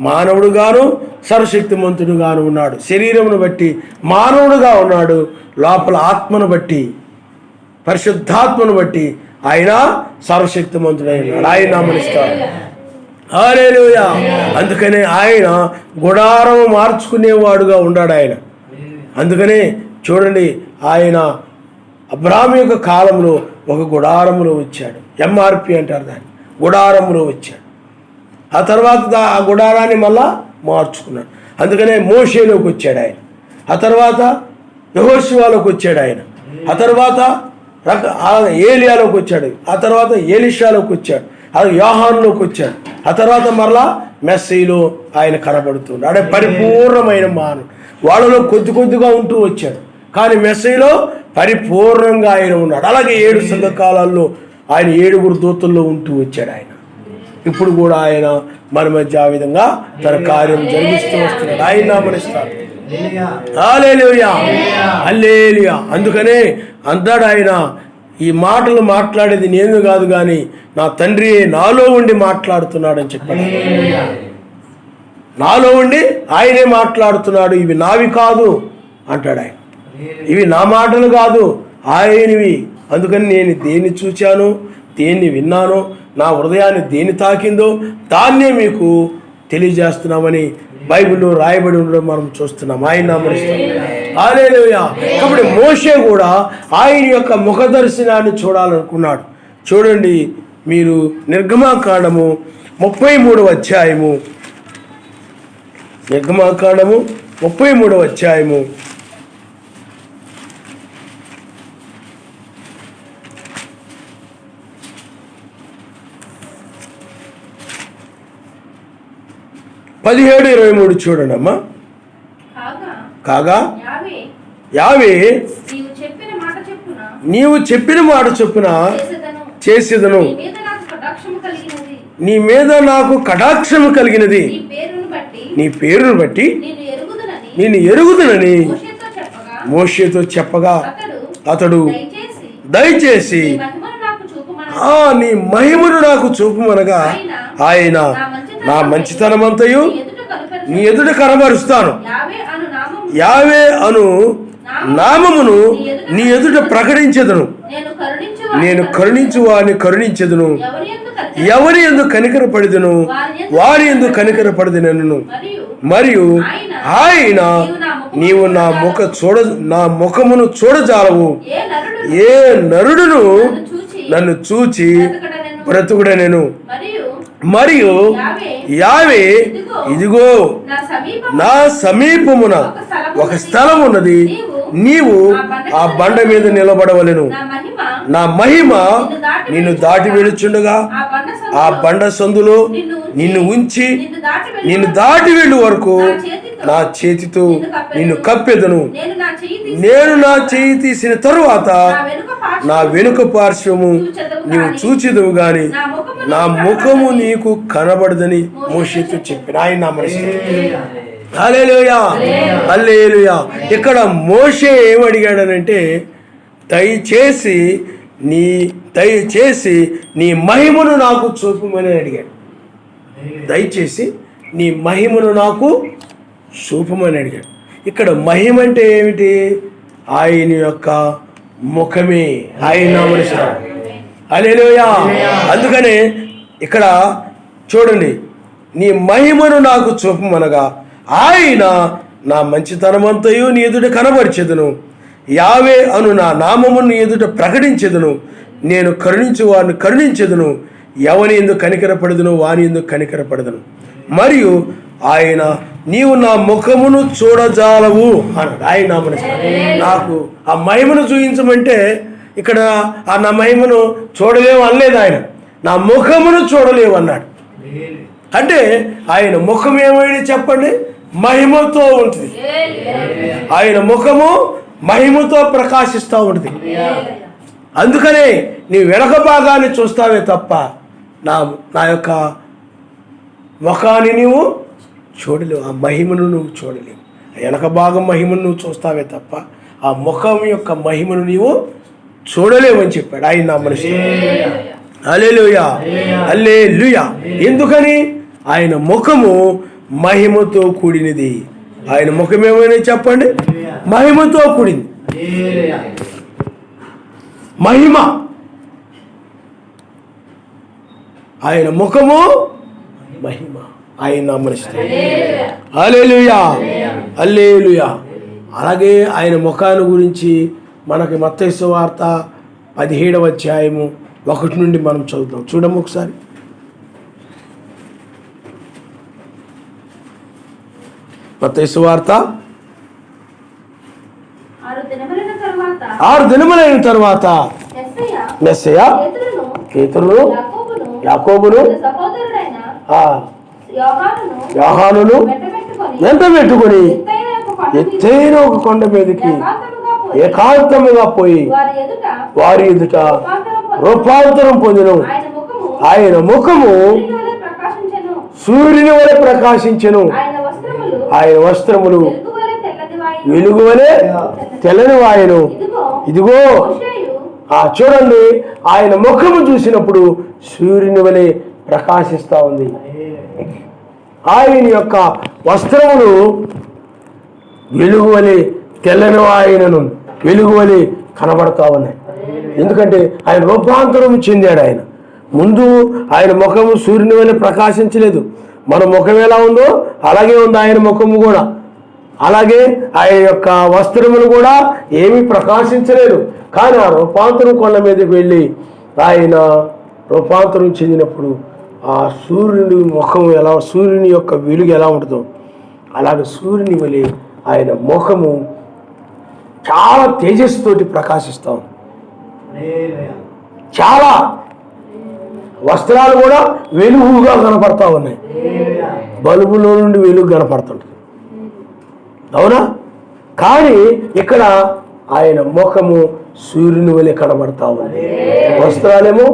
S1: మానవుడుగాను సర్వశక్తిమంతుడుగాను ఉన్నాడు. శరీరమును బట్టి మానవుడుగా ఉన్నాడు, లోపల ఆత్మను బట్టి పరిశుద్ధాత్మను బట్టి ఆయన సర్వశక్తిమంతుడై ఉన్నాడు. ఆయన నామనిస్తాడు. హల్లెలూయా. అందుకనే ఆయన గుడారము మార్చుకునేవాడుగా ఉన్నాడు ఆయన. అందుకనే చూడండి, ఆయన అబ్రాహాము యొక్క కాలంలో ఒక గుడారములో వచ్చాడు. ఎంఆర్పి అంటారు దాన్ని, గుడారములో వచ్చాడు. ఆ తర్వాత ఆ గుడారాన్ని మళ్ళా మార్చుకున్నాడు. అందుకనే మోషేలోకి వచ్చాడు ఆయన. ఆ తర్వాత యెహోషువలోకి వచ్చాడు ఆయన. ఆ తర్వాత ఏలియాలోకి వచ్చాడు. ఆ తర్వాత ఎలీషాలోకి వచ్చాడు. అది యోహానులోకి వచ్చాడు. ఆ తర్వాత మరలా మెస్సీలో ఆయన కనబడుతున్నాడు. అంటే పరిపూర్ణమైన మానవుడు. వాళ్ళలో కొద్దిగా ఉంటూ వచ్చాడు, కానీ మెస్సీలో పరిపూర్ణంగా ఆయన ఉన్నాడు. అలాగే 7 సంఘకాలాల్లో ఆయన 7 దూతల్లో ఉంటూ వచ్చాడు ఆయన. ఇప్పుడు కూడా ఆయన మన మధ్య ఆ విధంగా తన కార్యం జరిగిస్తూ వస్తున్నాడు. ఆయన నామనిస్తాడు. హల్లెలూయా, హల్లెలూయా. అందుకనే అంటాడు ఆయన, ఈ మాటలు మాట్లాడేది నేను కాదు కానీ నా తండ్రి నాలో ఉండి మాట్లాడుతున్నాడని చెప్పాడు. నాలో ఉండి ఆయనే మాట్లాడుతున్నాడు. ఇవి నావి కాదు అంటాడు ఆయన. ఇవి నా మాటలు కాదు, ఆయనవి. అందుకని నేను దేన్ని చూచాను, దేన్ని విన్నానో, నా హృదయాన్ని దేన్ని తాకిందో దాన్నే మీకు తెలియజేస్తున్నామని బైబిల్లో రాయబడి ఉండడం మనం చూస్తున్నాం. ఆయన నామనిస్తాం. హల్లెలూయా. కాబట్టి మోషే కూడా ఆయన యొక్క ముఖ దర్శనాన్ని చూడాలనుకున్నాడు. చూడండి మీరు నిర్గమాకాండము 33వ అధ్యాయము, నిర్గమాకాండము 33వ అధ్యాయము 17-23 చూడండి అమ్మా. కాగా యావే నీవు చెప్పిన మాట చొప్పున చేసేదను, నీ మీద నాకు కటాక్షము కలిగినది, నీ పేరును బట్టి నేను ఎరుగుదునని మోషేతో చెప్పగా అతడు దయచేసి నీ మహిమను నాకు చూపుమనగా ఆయన నా మంచితనమంతయు నీ ఎదుట కనబరుస్తాను, యావే అను నామమును నీ ఎదుట ప్రకటించెదను, నేను కరుణించు వారిని కరుణించెదను, ఎవరి యందు కనికరపడిదను వారి యందు కనికరపడిదనను. మరియు ఆయన నీవు నా ముఖమును చూడజాలవు, ఏ నరుడును నన్ను చూచి బ్రతుకుడనెను. మరియు యావే ఇదిగో నా సమీపమున ఒక స్థలం ఉన్నది, నీవు ఆ బండ మీద నిలబడవలెను, నా మహిమ నిన్ను దాటి వెళుచుండగా ఆ బండ సందులో నిన్ను ఉంచి నిన్ను దాటి వెళ్ళు వరకు నా చేతితో నిన్ను కప్పెదను. నేను నా చెయ్యి తీసిన తరువాత నా వెనుక పార్శ్వము నీవు చూచెదవు గాని నా ముఖము నీకు కనబడదని మోషేతో చెప్పిన ఆయన నా మనసు. హల్లెలూయా, హల్లెలూయా. ఇక్కడ మోషే ఏమడిగాడనంటే దయచేసి నీ మహిమను నాకు చూపమని అడిగాడు. దయచేసి నీ మహిమను నాకు చూపమని అడిగాడు. ఇక్కడ మహిమ అంటే ఏమిటి? ఆయన యొక్క ముఖమే, ఆయన నామమున. హల్లెలూయా. అందుకనే ఇక్కడ చూడండి, నీ మహిమను నాకు చూపమనగా ఆయన నా మంచితనమంతయు నీ ఎదుట కనబరిచెదను, యావే అను నా నామమును నీ ఎదుట ప్రకటించెదను, నేను కరుణించు వారిని కరుణించెదను, ఎవని ఎందుకు కనికరపడదును వాని ఎందుకు కనికరపడదును. మరియు ఆయన నీవు నా ముఖమును చూడజాలవు అన్నాడు. ఆయన నామన నాకు ఆ మహిమను చూపించమంటే ఇక్కడ ఆ నా మహిమను చూడలేవు అనలేదు ఆయన, నా ముఖమును చూడలేవు అన్నాడు. అంటే ఆయన ముఖం ఏమైనా చెప్పండి, మహిమతో ఉంటుంది. ఆయన ముఖము మహిమతో ప్రకాశిస్తూ ఉంటుంది. అందుకనే నీ వెనక భాగాన్ని చూస్తావే తప్ప నా యొక్క ముఖాన్ని నీవు చూడలేవు, ఆ మహిమను నువ్వు చూడలేవు. వెనక భాగం మహిమను నువ్వు చూస్తావే తప్ప ఆ ముఖం యొక్క మహిమను నీవు చూడలేవని చెప్పాడు ఆయన నా మనిషి. హల్లెలూయా, హల్లెలూయా. ఎందుకని? ఆయన ముఖము మహిమతో కూడినది. ఆయన ముఖం ఏమైనా చెప్పండి, మహిమతో కూడింది. మహిమ, ఆయన ముఖము మహిమ, ఆయన నామమున. హల్లెలూయా, హల్లెలూయా. అలాగే ఆయన ముఖాన్ని గురించి మనకి మత్తయి సువార్త 17వ అధ్యాయము 1 నుండి మనం చదువుతాం. చూడము ఒకసారి. మత్తయి సువార్త 6 దినములైన తర్వాత మెస్సయ్య పేతురును యాకోబును యోహానును వెంట పెట్టుకొని ఎత్తైన ఒక కొండ మీదకి ఏకాంతముగా పోయి వారి ఎదుట రూపాంతరం పొందెను. ఆయన ముఖము సూర్యుని వలె ప్రకాశించెను, ఆయన వస్త్రములు వెలుగువలే తెల్లని వాయను. ఇదిగో చూడండి, ఆయన ముఖము చూసినప్పుడు సూర్యుని వలె ప్రకాశిస్తూ ఉంది. ఆయన యొక్క వస్త్రములు వెలుగువలే తెల్లని వాయనను వెలుగువలే కనబడతా ఉన్నాయి. ఎందుకంటే ఆయన రూపాంతరం చెందాడు. ఆయన ముందు ఆయన ముఖము సూర్యుని వలె ప్రకాశించలేదు. మన ముఖం ఎలా ఉందో అలాగే ఉంది ఆయన ముఖము కూడా. అలాగే ఆయన యొక్క వస్త్రములు కూడా ఏమీ ప్రకాశించలేదు. కానీ ఆ రూపాంతరం కొండ మీదకి వెళ్ళి ఆయన రూపాంతరం చెందినప్పుడు ఆ సూర్యుని ముఖం ఎలా, సూర్యుని యొక్క వెలుగు ఎలా ఉంటుందో అలాగే సూర్యుని వలె ఆయన ముఖము చాలా తేజస్సుతోటి ప్రకాశిస్తాం. చాలా వస్త్రాలు కూడా వెలుగుగా కనపడతా ఉన్నాయి. బల్బులో నుండి వెలుగు కనపడుతుంటుంది, అవునా? కానీ ఇక్కడ ఆయన ముఖము సూర్యుని వలె కనబడతా ఉంది. వస్త్రాలేమో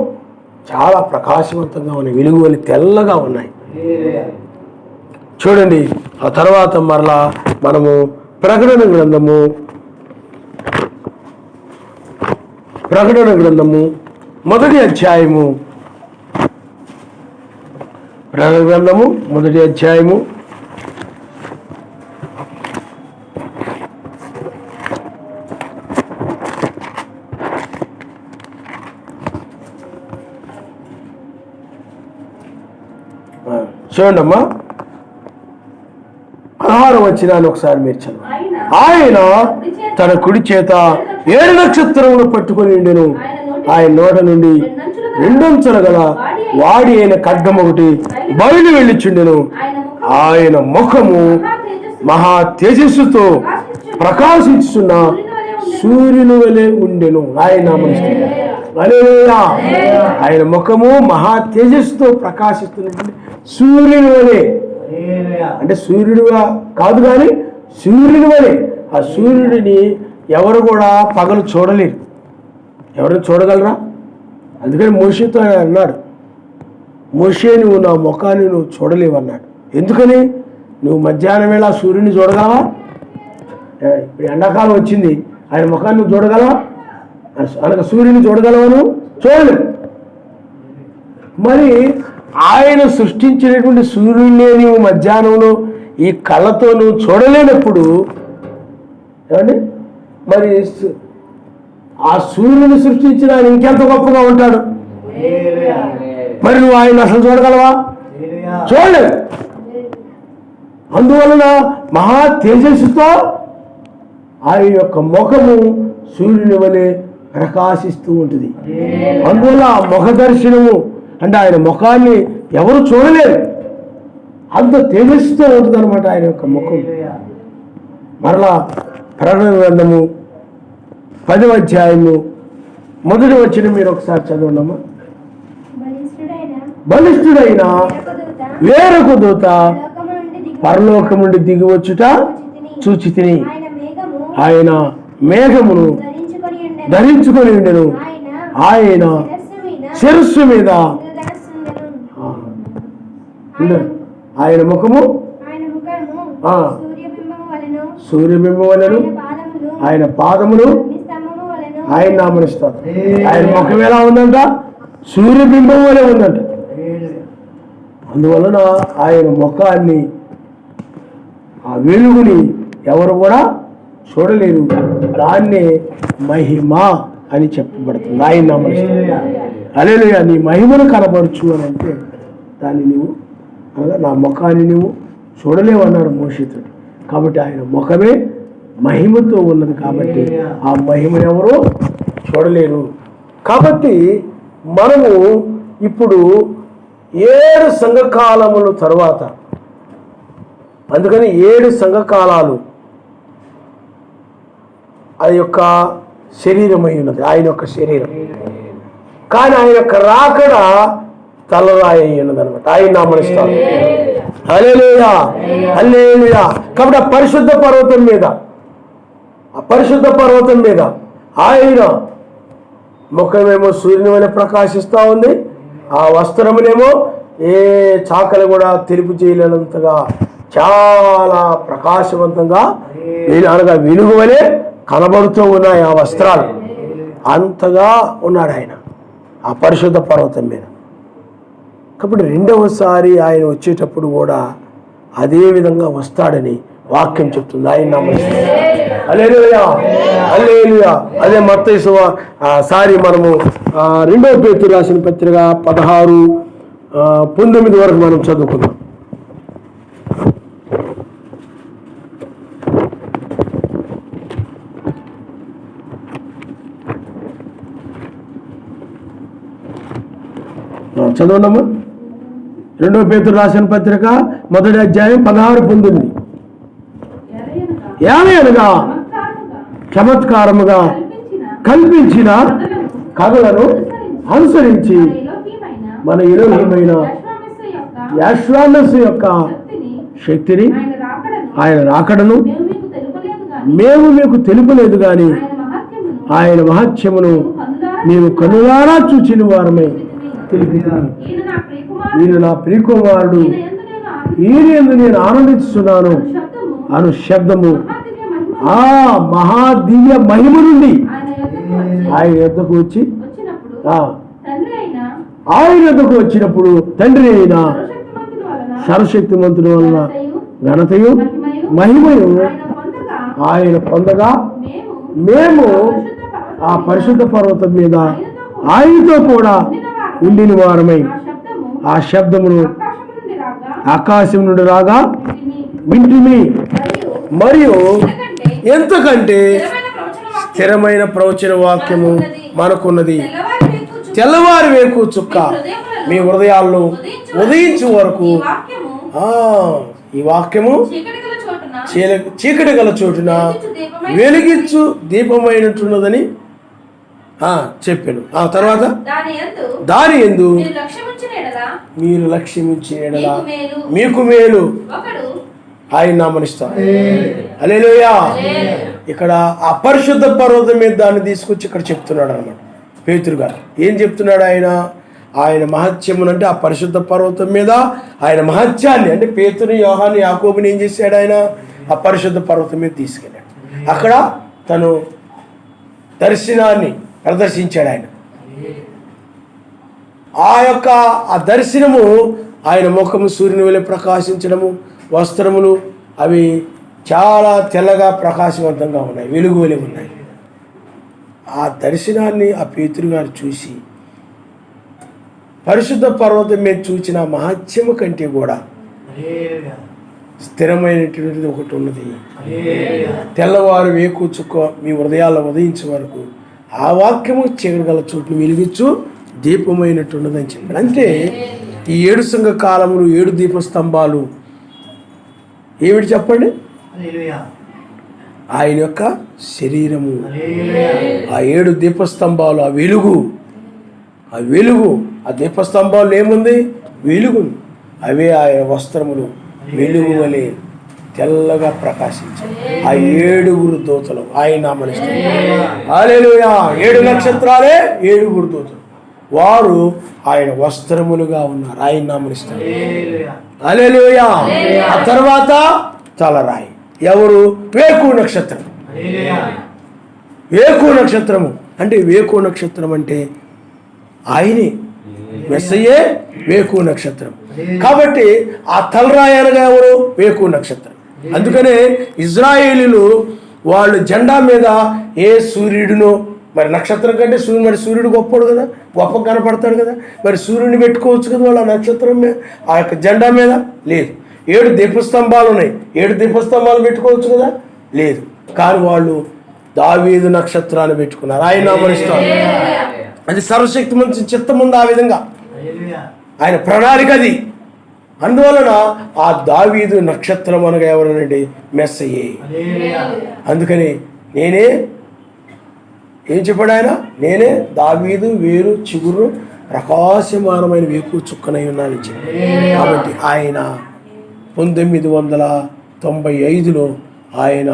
S1: చాలా ప్రకాశవంతంగా ఉన్నాయి, వెలుగు వలె తెల్లగా ఉన్నాయి. చూడండి, ఆ తర్వాత మరలా మనము ప్రకటన గ్రంథము మొదటి అధ్యాయము ప్రకటన గ్రంథము మొదటి అధ్యాయము 16వ వచనాన్ని ఒకసారి మీరు చదవండి. ఆయన తన కుడి చేత 7 నక్షత్రములు పట్టుకొని ఉండెను. ఆయన నోట నుండి 2 అంచుల గల వాడి అయిన ఖడ్గం ఒకటి బయలు వెళ్ళిచుండెను. ఆయన ముఖము మహా తేజస్సుతో ప్రకాశించుచున్న సూర్యుని వలె ఉండెను. ఆయన ఆయన ముఖము మహా తేజస్సుతో ప్రకాశిస్తున్నటువంటి సూర్యుని వలె. అంటే సూర్యుడిగా కాదు కానీ సూర్యుని వలె. ఆ సూర్యుడిని ఎవరు కూడా పగలు చూడలేరు. ఎవరిని చూడగలరా? అందుకని మోషేతో ఆయన అన్నాడు, మోషే నువ్వు నా ముఖాన్ని నువ్వు చూడలేవు అన్నాడు. ఎందుకని? నువ్వు మధ్యాహ్నం వేళ సూర్యుని చూడగలవా? ఇప్పుడు ఎండాకాలం వచ్చింది, ఆయన ముఖాన్ని నువ్వు చూడగలవా? అనగా సూర్యుని చూడగలవా? నువ్వు చూడలేవు. మరి ఆయన సృష్టించినటువంటి సూర్యుడినే నువ్వు మధ్యాహ్నంలో ఈ కళ్ళతో నువ్వు చూడలేనప్పుడు ఏమండి మరి ఆ సూర్యుని సృష్టించిన ఆయన ఇంకెంత గొప్పగా ఉంటాడు. మరి నువ్వు ఆయన అసలు చూడగలవా? చూడలేవు. అందువలన మహా తేజస్సుతో ఆయన యొక్క ముఖము సూర్యుని వలె ప్రకాశిస్తూ ఉంటుంది. అందువల్ల ఆ ముఖ దర్శనము అంటే ఆయన ముఖాన్ని ఎవరు చూడలేరు, అంత తేజస్సుతో ఉంటుంది అనమాట ఆయన యొక్క ముఖం. మరలా ప్రకటన గ్రంథము 10వ అధ్యాయము 1వ వచనం మీరు ఒకసారి చదవండమ్మా. బలిష్ఠుడైన వేరొక దూత పరలోకం నుండి దిగి వచ్చుట చూచి తిని, ఆయన మేఘమును ధరించుకొని ఉండెను, ఆయన శిరస్సు మీద ఆయన ముఖము సూర్యబింబం వలెను, ఆయన పాదములు ఆయన నామనిస్తారు. ఆయన ముఖం ఎలా ఉందంట? సూర్యబింబం వలె ఉందంట. అందువలన ఆయన ముఖాన్ని ఆ వెలుగుని ఎవరు కూడా చూడలేరు. దాన్నే మహిమ అని చెప్పబడుతుంది. ఆయన నామనిస్తారు. హల్లెలూయా. నీ మహిమను కనపరచు అని అంటే దాన్ని నువ్వు అనగా నా ముఖాన్ని నువ్వు చూడలేవన్నాడు మోషేతో. కాబట్టి ఆయన ముఖమే మహిమతో ఉన్నది. కాబట్టి ఆ మహిమను ఎవరు చూడలేరు. కాబట్టి మనము ఇప్పుడు 7 సంఘకాలముల తర్వాత, అందుకని 7 సంఘకాలాలు అది యొక్క శరీరమై ఉన్నది, ఆయన యొక్క శరీరం. కానీ ఆయన యొక్క రాకడ తలరాయి అయి ఉన్నది అనమాట. ఆయన నామనిస్తాడు. హల్లెలూయా, హల్లెలూయా. కాబట్టి ఆ పరిశుద్ధ పర్వతం మీద ఆయన ముఖమేమో సూర్యుని వలె ప్రకాశిస్తూ ఉంది. ఆ వస్త్రమునేమో ఏ చాకలు కూడా తెలుపు చేయలేనంతగా చాలా ప్రకాశవంతంగా అనగా వెలుగు వలె కనబడుతూ ఉన్నాయి ఆ వస్త్రాలు. అంతగా ఉన్నాడు ఆయన ఆ పరిశుద్ధ పర్వతం మీద. కాబట్టి రెండవసారి ఆయన వచ్చేటప్పుడు కూడా అదే విధంగా వస్తాడని వాక్యం చెప్తుంది. ఆయన నమ్మకం. హల్లెలూయా, హల్లెలూయా. అదే మత్తయి సారి మనము 2వ పేతురు రాసిన పత్రిక 16:19 వరకు మనం చదువుకుందాం. చదవండమ్మా. 2వ పేతురు రాసిన పత్రిక 1వ అధ్యాయం 16:19. ఏమనగా చమత్కారముగా కల్పించిన కథలను అనుసరించి మన ఎలోహీమైన యాశ్వానస్సు యొక్క శక్తిని, ఆయన రాకడను మేము మీకు తెలుపలేదు కానీ ఆయన మహత్యమును మేము కనులారా చూచిన వారమై తెలిపి, ఈయన నా ప్రియకుమారుడు, ఈయన యందు నేను ఆనందిస్తున్నాను అను శబ్దము ఆ మహాదివ్య మహిమ నుండి ఆయన యొద్దకు వచ్చి ఆయన యొద్దకు వచ్చినప్పుడు తండ్రి అయిన సర్వశక్తిమంతుని వలన ఘనతయు మహిమయు ఆయన పొందగా మేము ఆ పరిశుద్ధ పర్వతం మీద ఆయనతో కూడా ఉండిన వారమై ఆ శబ్దమును ఆకాశం నుండి రాగా వింటిమి. మరియు ఎంతకంటే స్థిరమైన ప్రవచన వాక్యము మనకున్నది. తెల్లవారి వేకు చుక్క మీ హృదయాల్లో ఉదయించే వరకు ఈ వాక్యము చీకటి గల చోటున వెలిగించు దీపమైనట్టున్నదని చెప్పాను. ఆ తర్వాత దాని యందు మీరు లక్ష్యమించిన ఎడల మీకు మేలు. ఆయన నామనిస్తాం. హల్లెలూయా. ఇక్కడ అపరిశుద్ధ పర్వతం మీద దాన్ని తీసుకొచ్చి ఇక్కడ చెప్తున్నాడు అన్నమాట పేతురు గారు. ఏం చెప్తున్నాడు ఆయన మహత్యమును అంటే ఆ పరిశుద్ధ పర్వతం మీద ఆయన మహత్యాన్ని అంటే పేతురు, యోహాను, యాకోబుని ఏం చేశాడు? ఆయన ఆ పరిశుద్ధ పర్వతం మీద తీసుకెళ్ళాడు. అక్కడ తను దర్శనాన్ని ప్రదర్శించాడు. ఆయన ఆ దర్శనము ఆయన ముఖము సూర్యుని వలె ప్రకాశించడము, వస్త్రములు అవి చాలా తెల్లగా ప్రకాశవంతంగా ఉన్నాయి, వెలుగు వలె ఉన్నాయి. ఆ దర్శనాన్ని ఆ పేతురు గారు చూసి పరిశుద్ధ పర్వతం మీద చూసిన మహత్యము కంటే కూడా స్థిరమైనటువంటిది ఒకటి ఉన్నది. తెల్లవారు వేకు చుక్క మీ హృదయాల్లో ఉదయించే వరకు ఆ వాక్యము చీకటిగల చోటును వెలిగించు దీపమైనట్టున్నది అని చెప్పాడు. అంటే ఈ 7 సంఘ కాలములు 7 దీపస్తంభాలు ఏమిటి చెప్పండి? ఆయన యొక్క శరీరము. ఆ 7 దీపస్తంభాలు, ఆ వెలుగు ఆ దీపస్తంభాలు ఏముంది? వెలుగు. అవే ఆయన వస్త్రములు వెలుగు వలె తెల్లగా ప్రకాశించాయి. ఆ 7 దూతలు ఆయన నామనిస్తారు. హల్లెలూయా. 7 నక్షత్రాలే 7 దూతలు, వారు ఆయన వస్త్రములుగా ఉన్నారు. ఆయన నామనిస్తారు. హల్లెలూయా. ఆ తర్వాత తలరాయి ఎవరు? వేకు నక్షత్రం. వేకు నక్షత్రము అంటే వేకు నక్షత్రం అంటే ఆయనే మెస్సయే వేకు నక్షత్రం. కాబట్టి ఆ తలరాయి అనగా ఎవరు? వేకు నక్షత్రం. అందుకనే ఇజ్రాయేలీలు వాళ్ళు జెండా మీద ఏ సూర్యుడునో, మరి నక్షత్రం కంటే సూర్యుడు గొప్పడు కదా, గొప్ప కనపడతాడు కదా, మరి సూర్యుడిని పెట్టుకోవచ్చు కదా వాళ్ళ నక్షత్రం మీద, ఆ యొక్క జెండా మీద. లేదు. 7 దీపస్తంభాలు ఉన్నాయి, 7 దీపస్తంభాలు పెట్టుకోవచ్చు కదా, లేదు. కానీ వాళ్ళు దావీదు నక్షత్రాన్ని పెట్టుకున్నారు. ఆయన నామనిస్తారు. అది సర్వశక్తిమంతుని చిత్తం ఉంది. ఆ విధంగా ఆయన ప్రణాళిక అది. అందువలన ఆ దావీదు నక్షత్రం అనగా ఎవరనండి? మెస్సయే. అందుకని నేనే ఏం చెప్పాడు ఆయన? నేనే దావీదు వేరు చిగురు ప్రకాశమానమైన వేకు చుక్కనై ఉన్నానని చెప్పి. కాబట్టి ఆయన 1995లో ఆయన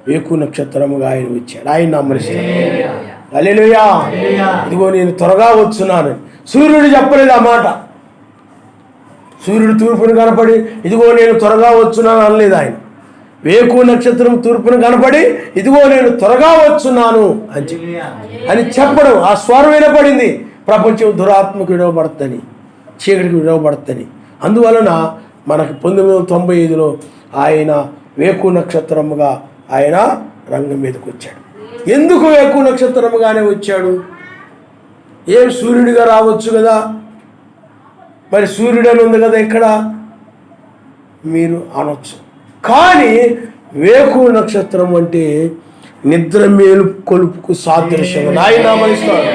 S1: వేకు నక్షత్రముగా ఆయన వచ్చాడు. ఆయన నమ్మనిస్తాడు. హల్లెలూయా. ఇదిగో నేను త్వరగా వచ్చున్నాను. సూర్యుడు చెప్పలేదు ఆ మాట. సూర్యుడు తూర్పును కనపడి ఇదిగో నేను త్వరగా వచ్చున్నాను అనలేదు ఆయన. వేకు నక్షత్రం తూర్పును కనపడి ఇదిగో నేను త్వరగా వచ్చున్నాను అని చెప్పడం, ఆ స్వరం వినపడింది. ప్రపంచం దురాత్మకు విడవబడుతుందని, చీకటికి విడవబడుతుందని. అందువలన మనకి 1995లో ఆయన వేకు నక్షత్రముగా ఆయన రంగం మీదకి వచ్చాడు. ఎందుకు వేకు నక్షత్రముగానే వచ్చాడు? ఏం సూర్యుడిగా రావచ్చు కదా, మరి సూర్యుడు అని ఉంది కదా ఇక్కడ మీరు అనొచ్చు. కానీ వేకు నక్షత్రం అంటే నిద్ర మేలు కొలుపుకు సాదృశ్యంగా ఆయన నామనిస్తాడు.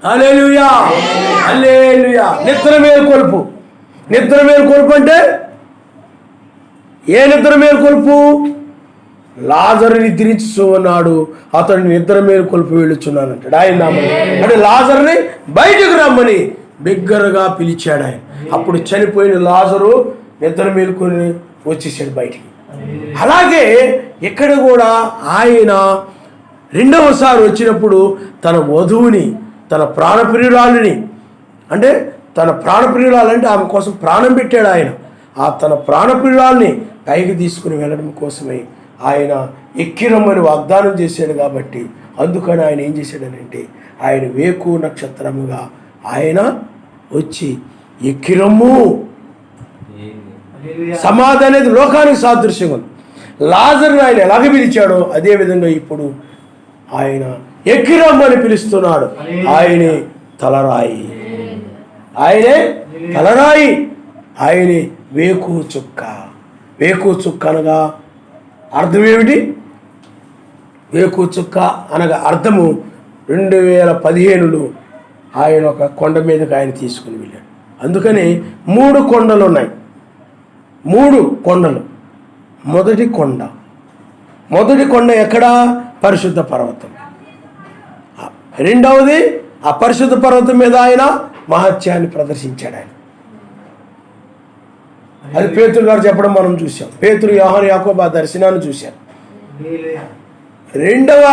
S1: హల్లెలూయా. హల్లెలూయా. నిద్ర మేలు కొలుపు. నిద్ర మేలు కొలుపు అంటే ఏ నిద్ర మేలు కొలుపు? లాజరు నిద్రించు ఉన్నాడు, అతడు నిద్ర మేలు కొలుపు వెళ్ళుచున్నాను అంటాడు ఆయన నామని. అంటే లాజరుని బయటకు రమ్మని బిగ్గరగా పిలిచాడు ఆయన. అప్పుడు చనిపోయిన లాజరు నిద్ర మేలుకొని వచ్చేసాడు బయటికి. అలాగే ఇక్కడ కూడా ఆయన రెండవసారి వచ్చినప్పుడు తన వధువుని, తన ప్రాణప్రియురాలిని, అంటే తన ప్రాణప్రియురాలంటే ఆమె కోసం ప్రాణం పెట్టాడు ఆయన. ఆ తన ప్రాణప్రియురాల్ని పైకి తీసుకుని వెళ్ళడం కోసమై ఆయన ఎక్కిరమ్మని వాగ్దానం చేశాడు. కాబట్టి అందుకని ఆయన ఏం చేశాడనంటే ఆయన వేకు నక్షత్రముగా ఆయన వచ్చి ఎక్కిరమ్ము. సమాధి అనేది లోకానికి సాదృశ్యం ఉంది. లాజరుని ఆయన ఎలాగ పిలిచాడో అదేవిధంగా ఇప్పుడు ఆయన ఎక్కిరమ్మని పిలుస్తున్నాడు. ఆయనే తలరాయి, ఆయనే తలరాయి, ఆయనే వేకు చుక్క. వేకు చుక్క అనగా అర్థం ఏమిటి? వేకు చుక్క అనగా అర్థము 2015లో ఆయన ఒక కొండ మీదకి ఆయన తీసుకుని వెళ్ళాడు. అందుకని 3 కొండలు ఉన్నాయి. 3 కొండలు. మొదటి కొండ ఎక్కడ? పరిశుద్ధ పర్వతం. రెండవది ఆ పరిశుద్ధ పర్వతం మీద ఆయన మహత్యాన్ని ప్రదర్శించాడు ఆయన. అది పేతురు గారు చెప్పడం మనం చూసాం. పేతురు, యోహాను, యాకోబు ఆ దర్శనాన్ని చూశారు. రెండవ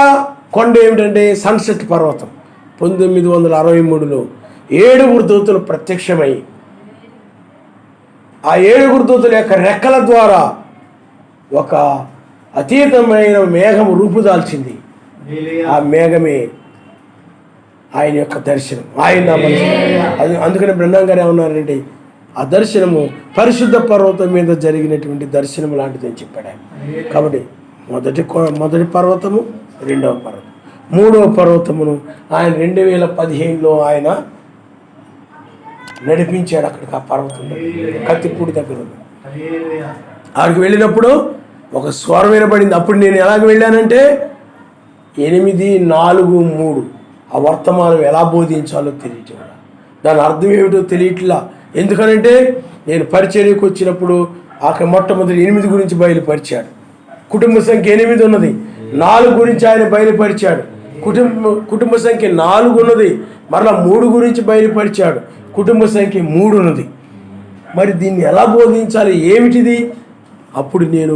S1: కొండ ఏమిటంటే సన్సెట్ పర్వతం. 1963లో 7 దూతలు ప్రత్యక్షమై ఆ 7 దూతల యొక్క రెక్కల ద్వారా ఒక అతీతమైన మేఘం రూపుదాల్చింది. ఆ మేఘమే ఆయన యొక్క దర్శనం, ఆయన అది. అందుకని బ్రహ్మం గారు ఏమన్నారంటే ఆ దర్శనము పరిశుద్ధ పర్వతం మీద జరిగినటువంటి దర్శనం లాంటిదని చెప్పాడు ఆయన. కాబట్టి మొదటి పర్వతము, రెండవ పర్వతం, మూడవ పర్వతమును ఆయన 2015లో ఆయన నడిపించాడు అక్కడికి. ఆ పర్వతం కత్తిపూడి దగ్గర అక్కడికి వెళ్ళినప్పుడు ఒక స్వరం వినపడింది. అప్పుడు నేను ఎలాగ వెళ్ళానంటే 8:43 ఆ వర్తమానం ఎలా బోధించాలో తెలియటం, దాని అర్థం ఏమిటో తెలియట్లా. ఎందుకనంటే నేను పరిచర్యకు వచ్చినప్పుడు అక్కడ మొట్టమొదటి 8 గురించి బయలుపరిచాడు. కుటుంబ సంఖ్య 8 ఉన్నది. 4 గురించి ఆయన బయలుపరిచాడు. కుటుంబ సంఖ్య 4 ఉన్నది. మరలా 3 గురించి బయలుపరిచాడు. కుటుంబ సంఖ్య 3 ఉన్నది. మరి దీన్ని ఎలా బోధించాలి, ఏమిటిది? అప్పుడు నేను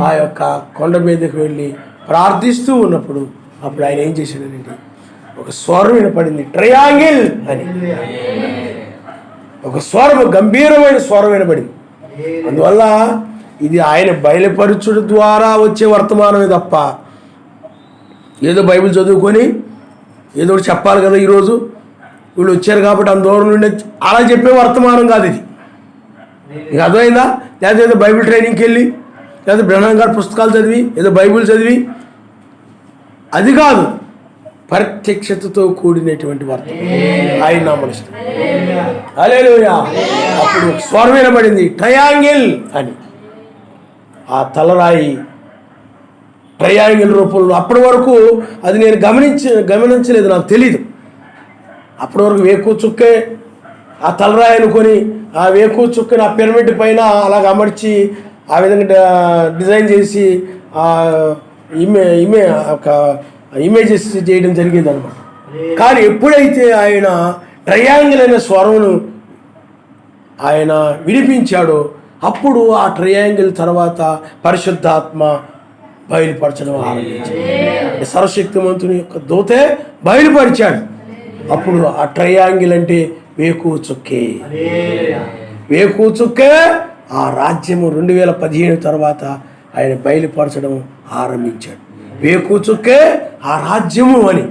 S1: ఆ యొక్క కొండ మీదకి వెళ్ళి ప్రార్థిస్తూ ఉన్నప్పుడు అప్పుడు ఆయన ఏం చేశాడంటే ఒక స్వరం వినపడింది, ట్రయాంగిల్ అని. ఒక స్వరం, గంభీరమైన స్వరం వినపడింది. అందువల్ల ఇది ఆయన బయలుపరచుడు ద్వారా వచ్చే వర్తమానమే తప్ప ఏదో బైబిల్ చదువుకొని ఏదో చెప్పాలి కదా, ఈరోజు వీళ్ళు వచ్చారు కాబట్టి అంత దూరం నుండి అలా చెప్పే వర్తమానం కాదు ఇది. మీకు అర్థమైందా? లేదా ఏదో బైబిల్ ట్రైనింగ్కి వెళ్ళి లేదా బ్రహ్మం గారి పుస్తకాలు చదివి ఏదో బైబిల్ చదివి అది కాదు, ప్రత్యక్షతతో కూడినటువంటి వర్తమానం ఆయన నామనిష్టం. హల్లెలూయా. అప్పుడు స్వరం వినబడింది, ట్రయాంగిల్ అని. ఆ తలరాయి ట్రయాంగిల్ రూపంలో. అప్పటి వరకు అది నేను గమనించలేదు, నాకు తెలీదు. అప్పటి వరకు వేకు చుక్కే ఆ తలరాయి అనుకొని ఆ వేకు చుక్కని ఆ పిరమిడ్ పైన అలాగ అమర్చి ఆ విధంగా డిజైన్ చేసి ఒక ఇమేజెస్ చేయడం జరిగేది అనమాట. కానీ ఎప్పుడైతే ఆయన ట్రయాంగిల్ అనే స్వరమును ఆయన వినిపించాడో అప్పుడు ఆ ట్రయాంగిల్ తర్వాత పరిశుద్ధాత్మ బయలుపరచడం ఆరంభించాడు. సర్వశక్తిమంతుని యొక్క దూతే బయలుపరిచాడు. అప్పుడు ఆ ట్రయాంగిల్ అంటే వేకు చుక్కే. వేకు చుక్కే ఆ రాజ్యము 2015 తర్వాత ఆయన బయలుపరచడం ఆరంభించాడు. వేకు చుక్కే ఆ రాజ్యము అని.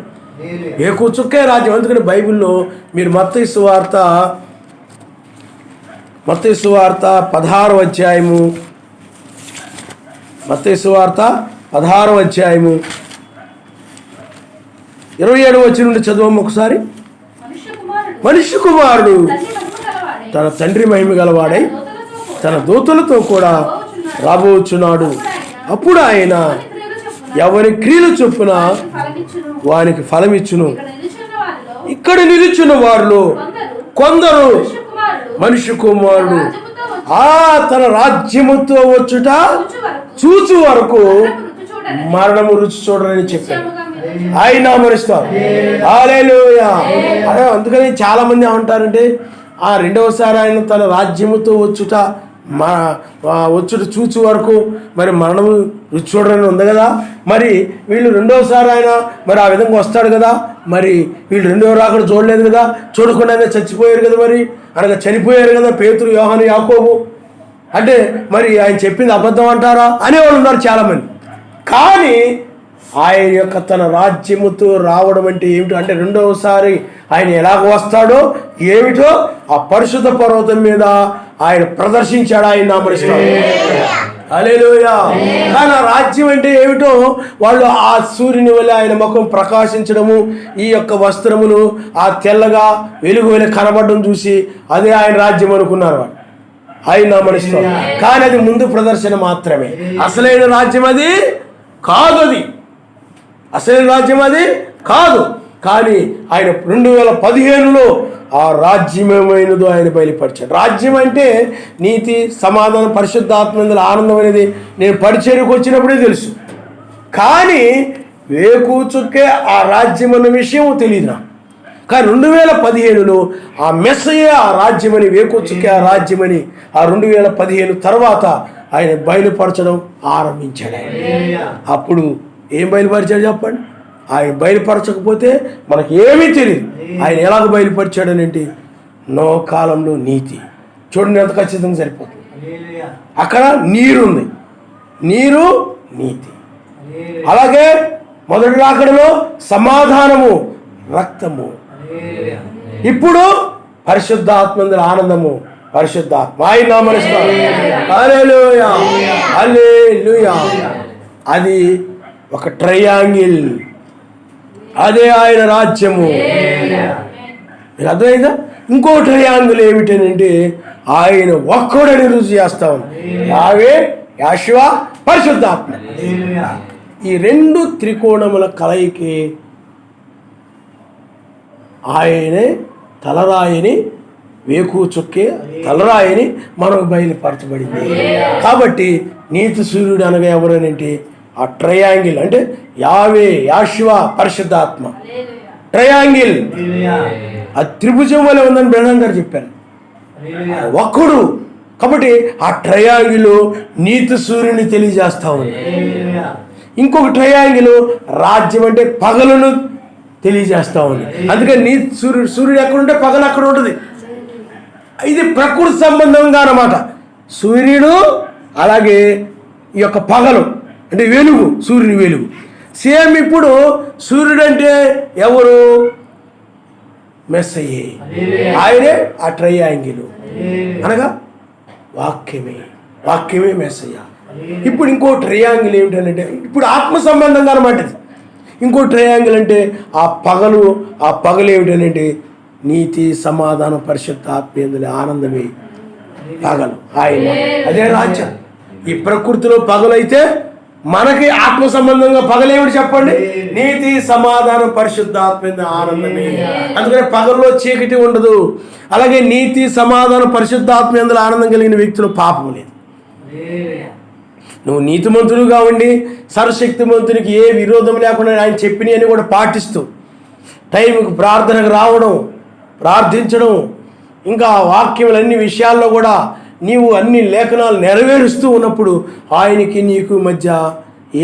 S1: వేకు చుక్కే రాజ్యం. అందుకని బైబిల్లో మీరు మత్తయి సువార్త 16వ అధ్యాయము, మత్తయి సువార్త 16వ అధ్యాయము 27వ వచనం నుండి చదువు ఒకసారి. మనుష్య కుమారుడు తన తండ్రి మహిమ గలవాడై తన దూతలతో కూడా రాబోచున్నాడు. అప్పుడు ఆయన ఎవరి క్రియలు చొప్పున వానికి ఫలమిచ్చును. ఇక్కడ నిలుచున్న వారిలో కొందరు మనుష్య కుమారుడు తన రాజ్యముతో వచ్చుట చూచు వరకు మరణము రుచి చూడరని చెప్పారు. ఆయన మరుస్తారు. హల్లెలూయా. అందుకని చాలా మంది ఏమంటారంటే రెండవసారి ఆయన తన రాజ్యముతో వచ్చుట చూచు వరకు మరి మరణము రుచి చూడరని ఉంది కదా. మరి వీళ్ళు రెండవసారి ఆయన మరి ఆ విధంగా వస్తాడు కదా. మరి వీళ్ళు రెండవ రాకడ చూడలేదు కదా, చూడకుండానే చచ్చిపోయారు కదా. మరి అనగా చనిపోయారు కదా పేతురు, యోహాను, యాకోబు. అంటే మరి ఆయన చెప్పింది అబద్ధం అంటారా అనేవాళ్ళు ఉన్నారు చాలామంది. కానీ ఆయన యొక్క తన రాజ్యముతో రావడం అంటే ఏమిటో, అంటే రెండవసారి ఆయన ఎలాగ వస్తాడో ఏమిటో ఆ పరిశుద్ధ పర్వతం మీద ఆయన ప్రదర్శించాడు. ఆయన నామరిస్తాడు. హల్లెలూయా. కానీ ఆ రాజ్యం అంటే ఏమిటో వాళ్ళు ఆ సూర్యుని వల్ల ఆయన ముఖం ప్రకాశించడము, ఈ యొక్క వస్త్రములు ఆ తెల్లగా వెలుగు వెలుగు కనబడడం చూసి అదే ఆయన రాజ్యం అనుకున్నారు వాళ్ళు. ఆయన నామరిస్తాడు. కానీ అది ముందు ప్రదర్శన మాత్రమే. అసలైన రాజ్యం అది కాదు. అది అసలైన రాజ్యం అది కాదు. కానీ ఆయన 2015లో ఆ రాజ్యమేమైనదో ఆయన బయలుపరిచాడు. రాజ్యం అంటే నీతి, సమాధానం, పరిశుద్ధాత్మ ఆనందం అనేది నేను పరిచర్యకు వచ్చినప్పుడే తెలుసు. కానీ వేకు చుక్కే ఆ రాజ్యం అన్న విషయం తెలియదు నాకు. కానీ 2015లో ఆ మెస్సయే ఆ రాజ్యమని, వేకొచ్చుకే ఆ రాజ్యమని ఆ 2015 తర్వాత ఆయన బయలుపరచడం ఆరంభించాడు. అప్పుడు ఏం బయలుపరిచాడు చెప్పండి? ఆయన బయలుపరచకపోతే మనకి ఏమీ తెలియదు. ఆయన ఎలాగ బయలుపరిచాడనేంటి? నో కాలంలో నీతి. చూడండి ఎంత ఖచ్చితంగా సరిపోతుంది. అక్కడ నీరుంది, నీరు నీతి. అలాగే మొదటి రాకడలో సమాధానము, రక్తము. ఇప్పుడు పరిశుద్ధాత్మందుల ఆనందము, పరిశుద్ధాత్మ. ఆయన నామమున హల్లెలూయా, హల్లెలూయా. అది ఒక ట్రయాంగిల్, అదే ఆయన రాజ్యము. మీకు అర్థమైందా? ఇంకో ట్రయాంగిల్ ఏమిటనంటే ఆయన ఒక్కడని రుజువు చేస్తా ఉంది. యావే, యాషువా, పరిశుద్ధాత్మ. ఈ రెండు త్రికోణముల కలయికి ఆయనే తలరాయిని, వేకు చుక్కే తలరాయిని మనకు బయలుపరచబడింది. కాబట్టి నీతి సూర్యుడు అనగా ఎవరనంటే ఆ ట్రయాంగిల్, అంటే యావే, యాషువా, పరిశుద్ధాత్మ ట్రయాంగిల్. ఆ త్రిభుజం వల్ల ఉందని బ్రహ్మం గారు చెప్పారు. ఒక్కడు. కాబట్టి ఆ ట్రయాంగిల్ నీతి సూర్యుని తెలియజేస్తా ఉంది. ఇంకొక ట్రయాంగిల్ రాజ్యం అంటే పగలను తెలియజేస్తా ఉంది. అందుకని నీతి సూర్యుడు ఎక్కడుంటే పగలు అక్కడ ఉంటుంది. ఇది ప్రకృతి సంబంధంగా అన్నమాట. సూర్యుడు అలాగే ఈ యొక్క పగలు అంటే వెలుగు, సూర్యుని వెలుగు. సేమ్ ఇప్పుడు సూర్యుడు అంటే ఎవరు? మెస్సయే. ఆయనే ఆ ట్రయాంగిల్ అనగా వాక్యమే, వాక్యమే మెస్సయ్య. ఇప్పుడు ఇంకో ట్రయాంగిల్ ఏమిటంటే ఇప్పుడు ఆత్మ సంబంధంగా అనమాట. ఇంకో ట్రయాంగిల్ అంటే ఆ పగలు ఏమిటనంటే నీతి, సమాధానం, పరిశుద్ధ ఆత్మీయుల ఆనందమే పగలు. ఆయన అదే రాజ్యం. ఈ ప్రకృతిలో పగలైతే మనకి ఆత్మ సంబంధంగా పగలేమిటి చెప్పండి? నీతి, సమాధానం, పరిశుద్ధాత్మ ఆనందమే. అందుకని పగల్లో చీకటి ఉండదు. అలాగే నీతి, సమాధానం, పరిశుద్ధాత్మ అందులో ఆనందం కలిగిన వ్యక్తులు పాపం లేదు. నువ్వు నీతిమంతుడుగా ఉండి సర్వశక్తిమంతునికి ఏ విరోధం లేకుండా ఆయన చెప్పినవి అని కూడా పాటిస్తూ టైంకి ప్రార్థనకు రావడం, ప్రార్థించడం, ఇంకా వాక్యములన్ని విషయాల్లో కూడా నీవు అన్ని లేఖనాలు నెరవేరుస్తూ ఉన్నప్పుడు ఆయనకి నీకు మధ్య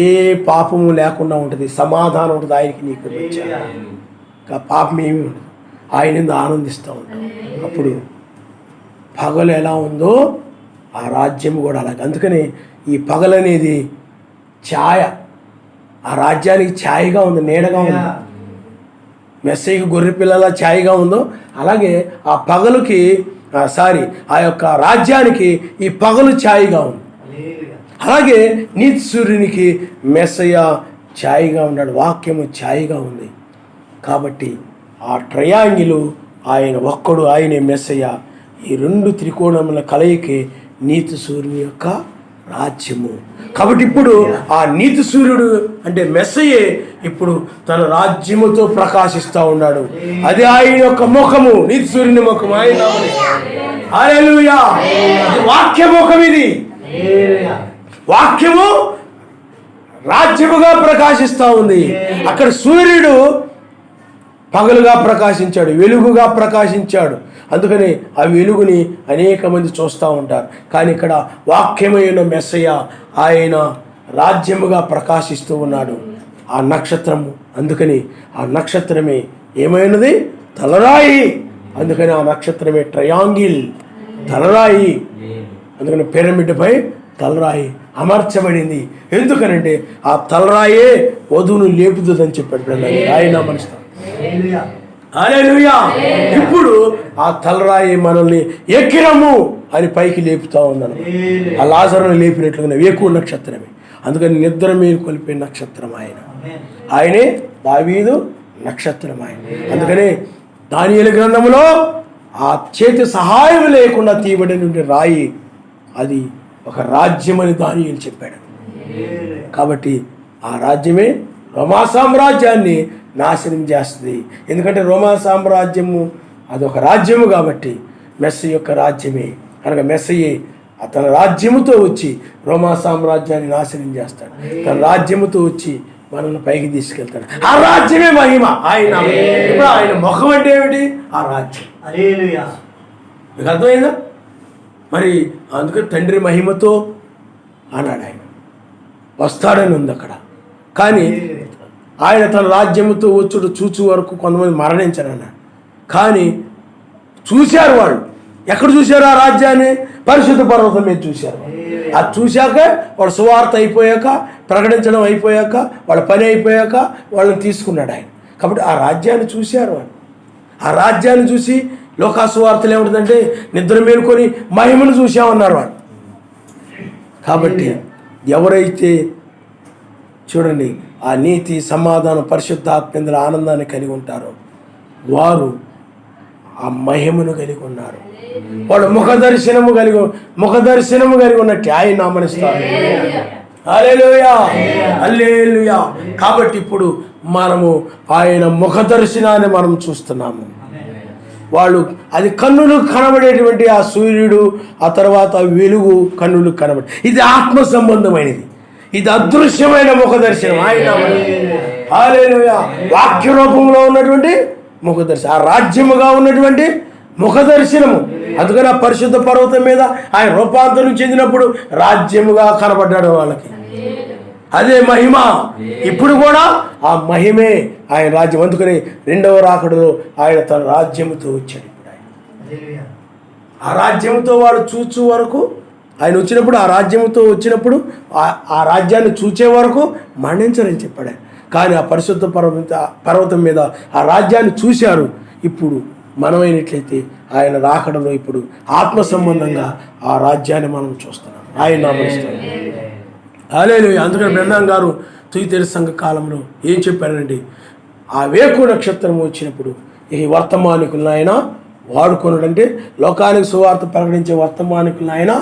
S1: ఏ పాపము లేకుండా ఉంటుంది, సమాధానం ఉంటుంది ఆయనకి నీకు మధ్య. పాపం ఏమీ ఉండదు. ఆయన ఆనందిస్తూ ఉంటాం. అప్పుడు పగలు ఎలా ఉందో ఆ రాజ్యం కూడా అలాగే. అందుకని ఈ పగలనేది ఛాయ, ఆ రాజ్యానికి ఛాయగా ఉంది, నీడగా ఉంది. మెస్సయ్యకి గొర్రె పిల్లల ఛాయగా ఉందో అలాగే ఆ పగలుకి ఆ యొక్క రాజ్యానికి ఈ పగలు ఛాయగా ఉంది. అలాగే నీతి సూర్యునికి మెస్సయ్య ఛాయగా ఉన్నాడు, వాక్యము ఛాయగా ఉంది. కాబట్టి ఆ ట్రయాంగిల్ ఆయన ఒక్కడు, ఆయనే మెస్సయ్య. ఈ రెండు త్రికోణముల కలయికే నీతి సూర్యుని యొక్క రాజ్యము. కాబట్టి ఇప్పుడు ఆ నీతి సూర్యుడు అంటే మెస్సయ్యే ఇప్పుడు తన రాజ్యముతో ప్రకాశిస్తూ ఉన్నాడు. అది ఆయన యొక్క ముఖము, నీతి సూర్యుని ముఖము. ఆయన హల్లెలూయా. వాక్య ముఖం ఇది. వాక్యము రాజ్యముగా ప్రకాశిస్తూ ఉంది. అక్కడ సూర్యుడు పగలుగా ప్రకాశించాడు, వెలుగుగా ప్రకాశించాడు. అందుకని ఆ వెలుగుని అనేక మంది చూస్తూ ఉంటారు. కానీ ఇక్కడ వాక్యమైన మెస్సయ్య ఆయన రాజ్యముగా ప్రకాశిస్తూ ఉన్నాడు. ఆ నక్షత్రము, అందుకని ఆ నక్షత్రమే ఏమైనది? తలరాయి. అందుకని ఆ నక్షత్రమే ట్రయాంగిల్, తలరాయి. అందుకని పిరమిడ్పై తలరాయి అమర్చబడింది. ఎందుకనంటే ఆ తలరాయే వధువును లేపుతుందని చెప్పాడు. ఆయన మనసు. హల్లెలూయా. ఇప్పుడు ఆ తలరాయి మనల్ని ఎక్కిరము అని పైకి లేపుతా ఉన్నాను. ఆ లాజరును లేపినట్లుగా వేకువ నక్షత్రమే. అందుకని నిద్ర మీద కొలిపే నక్షత్రం ఆయనే దావీదు నక్షత్రం ఆయన. అందుకని దానియేలు గ్రంథంలో ఆ చేతి సహాయం లేకుండా తీయబడిన రాయి అది ఒక రాజ్యమని దానియేలు చెప్పాడు. కాబట్టి ఆ రాజ్యమే రోమా సామ్రాజ్యాన్ని నాశనం చేస్తుంది. ఎందుకంటే రోమా సామ్రాజ్యము అదొక రాజ్యము కాబట్టి మెస్సయ్య యొక్క రాజ్యమే అనగా మెస్సయ్యే తన రాజ్యముతో వచ్చి రోమా సామ్రాజ్యాన్ని నాశనం చేస్తాడు. తన రాజ్యముతో వచ్చి మనల్ని పైకి తీసుకెళ్తాడు. ఆ రాజ్యమే మహిమ ఆయన. ఇప్పుడు ఆయన ముఖం అంటే ఏమిటి? ఆ రాజ్యం. మీకు అర్థమైందా? మరి అందుకని తండ్రి మహిమతో అన్నాడు, ఆయన వస్తాడని ఉంది అక్కడ. కానీ ఆయన తన రాజ్యముతో వచ్చుడు చూచు వరకు కొంతమంది మరణించారన్నాడు. కానీ చూశారు వాళ్ళు. ఎక్కడ చూశారు ఆ రాజ్యాన్ని? పరిశుద్ధ పర్వతం మీద చూశారు. అది చూశాక వాళ్ళ సువార్త అయిపోయాక, ప్రకటించడం అయిపోయాక, వాళ్ళ పని అయిపోయాక వాళ్ళని తీసుకున్నాడు ఆయన. కాబట్టి ఆ రాజ్యాన్ని చూశారు వాళ్ళు. ఆ రాజ్యాన్ని చూసి లోకాసువార్తలు ఏమిటంటే నిద్ర మేలుకొని మహిమను చూసామన్నారు వాళ్ళు. కాబట్టి ఎవరైతే చూడండి ఆ నీతి, సమాధానం, పరిశుద్ధాత్మేంద్ర ఆనందాన్ని కలిగి ఉంటారో వారు ఆ మహిమను కలిగి ఉన్నారు. వాళ్ళు ముఖ దర్శనము కలిగి ఉన్నట్టు ఆయన నామనిస్తారు. హల్లెలూయా, హల్లెలూయా. కాబట్టి ఇప్పుడు మనము ఆయన ముఖ దర్శనాన్ని మనం చూస్తున్నాము. వాళ్ళు అది కన్నులు కనబడేటువంటి ఆ సూర్యుడు, ఆ తర్వాత వెలుగు కన్నులు కనబడి, ఇది ఆత్మ సంబంధమైనది. ఇది అదృశ్యమైన ముఖ దర్శనం. ఆయన హల్లెలూయా. వాక్య రూపంలో ఉన్నటువంటి ముఖ దర్శనం, ఆ రాజ్యముగా ఉన్నటువంటి ముఖ దర్శనము. అందుకని ఆ పరిశుద్ధ పర్వతం మీద ఆయన రూపాంతరం చెందినప్పుడు రాజ్యముగా కనబడ్డాడు వాళ్ళకి. అదే మహిమ. ఇప్పుడు కూడా ఆ మహిమే ఆయన రాజ్యం. అందుకని రెండవ రాకడలో ఆయన తన రాజ్యముతో వచ్చాడు. ఇప్పుడు ఆయన ఆ రాజ్యముతో వాడు చూచు వరకు, ఆయన వచ్చినప్పుడు ఆ రాజ్యముతో వచ్చినప్పుడు ఆ రాజ్యాన్ని చూచే వరకు మరణించరని చెప్పాడు. కానీ ఆ పరిశుద్ధ పర్వతం మీద ఆ రాజ్యాన్ని చూశారు. ఇప్పుడు మనమైనట్లయితే ఆయన రాకడలో ఇప్పుడు ఆత్మ సంబంధంగా ఆ రాజ్యాన్ని మనం చూస్తున్నాం. ఆయన నామనిస్తాం. హల్లెలూయా. అందుకని బ్రహ్మం గారు తుయితెర సంఘ కాలంలో ఏం చెప్పారండి? ఆ వేకు నక్షత్రం వచ్చినప్పుడు ఈ వర్తమానికులను ఆయన వాడుకొనడు. అంటే లోకానికి సువార్త ప్రకటించే వర్తమానికులను ఆయన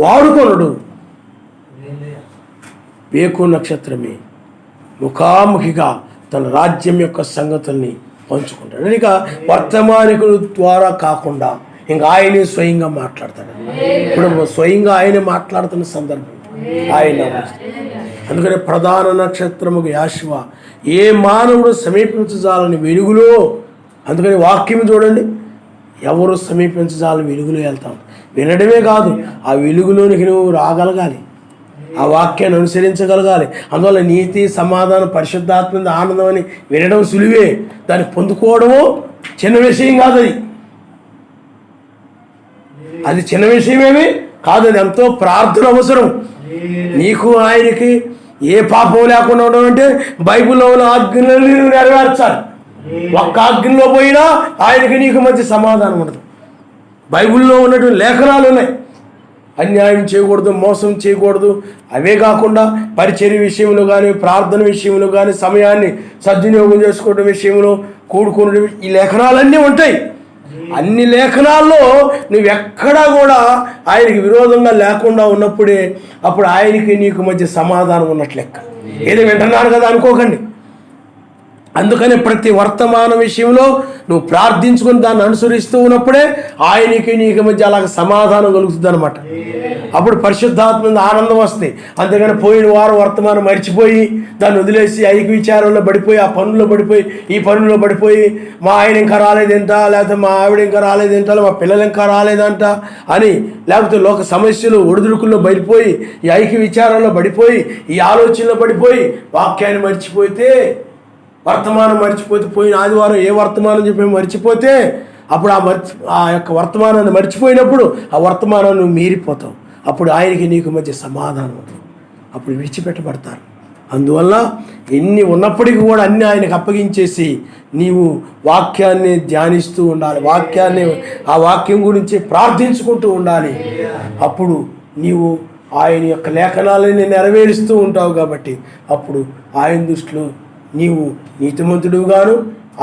S1: వాడుకొనడు. వేకు నక్షత్రమే ముఖాముఖిగా తన రాజ్యం యొక్క సంగతుల్ని పంచుకుంటాడు. ఇక వర్తమానికుల ద్వారా కాకుండా ఇంకా ఆయనే స్వయంగా మాట్లాడతాడు. ఇప్పుడు స్వయంగా ఆయనే మాట్లాడుతున్న సందర్భం ఆయన. అందుకనే ప్రధాన నక్షత్రముకు యాషువ ఏ మానవుడు సమీపించజాలని వెలుగులో. అందుకని వాక్యం చూడండి, ఎవరు సమీపించజాలని వెలుగులో వెళ్తాం. వినడమే కాదు, ఆ వెలుగులోనికి నువ్వు రాగలగాలి, ఆ వాక్యాన్ని అనుసరించగలగాలి. అందువల్ల నీతి, సమాధానం, పరిశుద్ధాత్మ ఆనందం అని వినడం సులువే, దాన్ని పొందుకోవడము చిన్న విషయం కాదు. అది చిన్న విషయమేమి కాదు, అది ఎంతో ప్రార్థన అవసరం. నీకు ఆయనకి ఏ పాపం లేకుండా ఉండడం అంటే బైబిల్లో ఉన్న ఆజ్ఞలను నెరవేర్చాలి. ఒక్క ఆజ్ఞలో పోయినా ఆయనకి నీకు మధ్య సమాధానం ఉండదు. బైబిల్లో ఉన్నటువంటి లేఖనాలు ఉన్నాయి. అన్యాయం చేయకూడదు, మోసం చేయకూడదు. అవే కాకుండా పరిచర్య విషయంలో కానీ, ప్రార్థన విషయంలో కానీ, సమయాన్ని సద్వినియోగం చేసుకోవడం విషయంలో, కూడుకోవడం, ఈ లేఖనాలన్నీ ఉంటాయి. అన్ని లేఖనాల్లో నువ్వెక్కడా కూడా ఆయనకి విరోధంగా లేకుండా ఉన్నప్పుడే అప్పుడు ఆయనకి నీకు మధ్య సమాధానం ఉన్నట్లు లెక్క. ఏదో వింటున్నాను కదా అనుకోకండి. అందుకని ప్రతి వర్తమాన విషయంలో నువ్వు ప్రార్థించుకుని దాన్ని అనుసరిస్తూ ఉన్నప్పుడే ఆయనకి నీకు మధ్య అలాగ సమాధానం కలుగుతుంది అనమాట. అప్పుడు పరిశుద్ధాత్మ ఆనందం వస్తాయి. అంతేగాని పోయిన వారం వర్తమానం మర్చిపోయి దాన్ని వదిలేసి ఐక్య విచారంలో పడిపోయి, ఆ పనుల్లో పడిపోయి, ఈ పనుల్లో పడిపోయి, మా ఆయన ఇంకా రాలేదేంట, లేకపోతే మా ఆవిడ ఇంకా రాలేదేంట, మా పిల్లలు ఇంకా రాలేదంట అని, లేకపోతే లోక సమస్యలు ఒడిదుడుకుల్లో పడిపోయి, ఈ ఐక్య విచారంలో పడిపోయి, ఈ ఆలోచనలో పడిపోయి, వాక్యాన్ని మర్చిపోతే, వర్తమానం మర్చిపోతే, పోయిన ఆదివారం ఏ వర్తమానం చెప్పి మర్చిపోతే అప్పుడు ఆ యొక్క వర్తమానాన్ని మర్చిపోయినప్పుడు ఆ వర్తమానాన్ని మీరిపోతావు. అప్పుడు ఆయనకి నీకు మధ్య సమాధానం అవుతుంది. అప్పుడు విడిచిపెట్టబడతారు. అందువల్ల ఎన్ని ఉన్నప్పటికీ కూడా అన్నీ ఆయనకు అప్పగించేసి నీవు వాక్యాన్ని ధ్యానిస్తూ ఉండాలి. ఆ వాక్యం గురించి ప్రార్థించుకుంటూ ఉండాలి. అప్పుడు నీవు ఆయన యొక్క లేఖనాలని నెరవేరుస్తూ ఉంటావు. కాబట్టి అప్పుడు ఆయన దృష్టిలో నీవు నీతిమంతుడుగాను,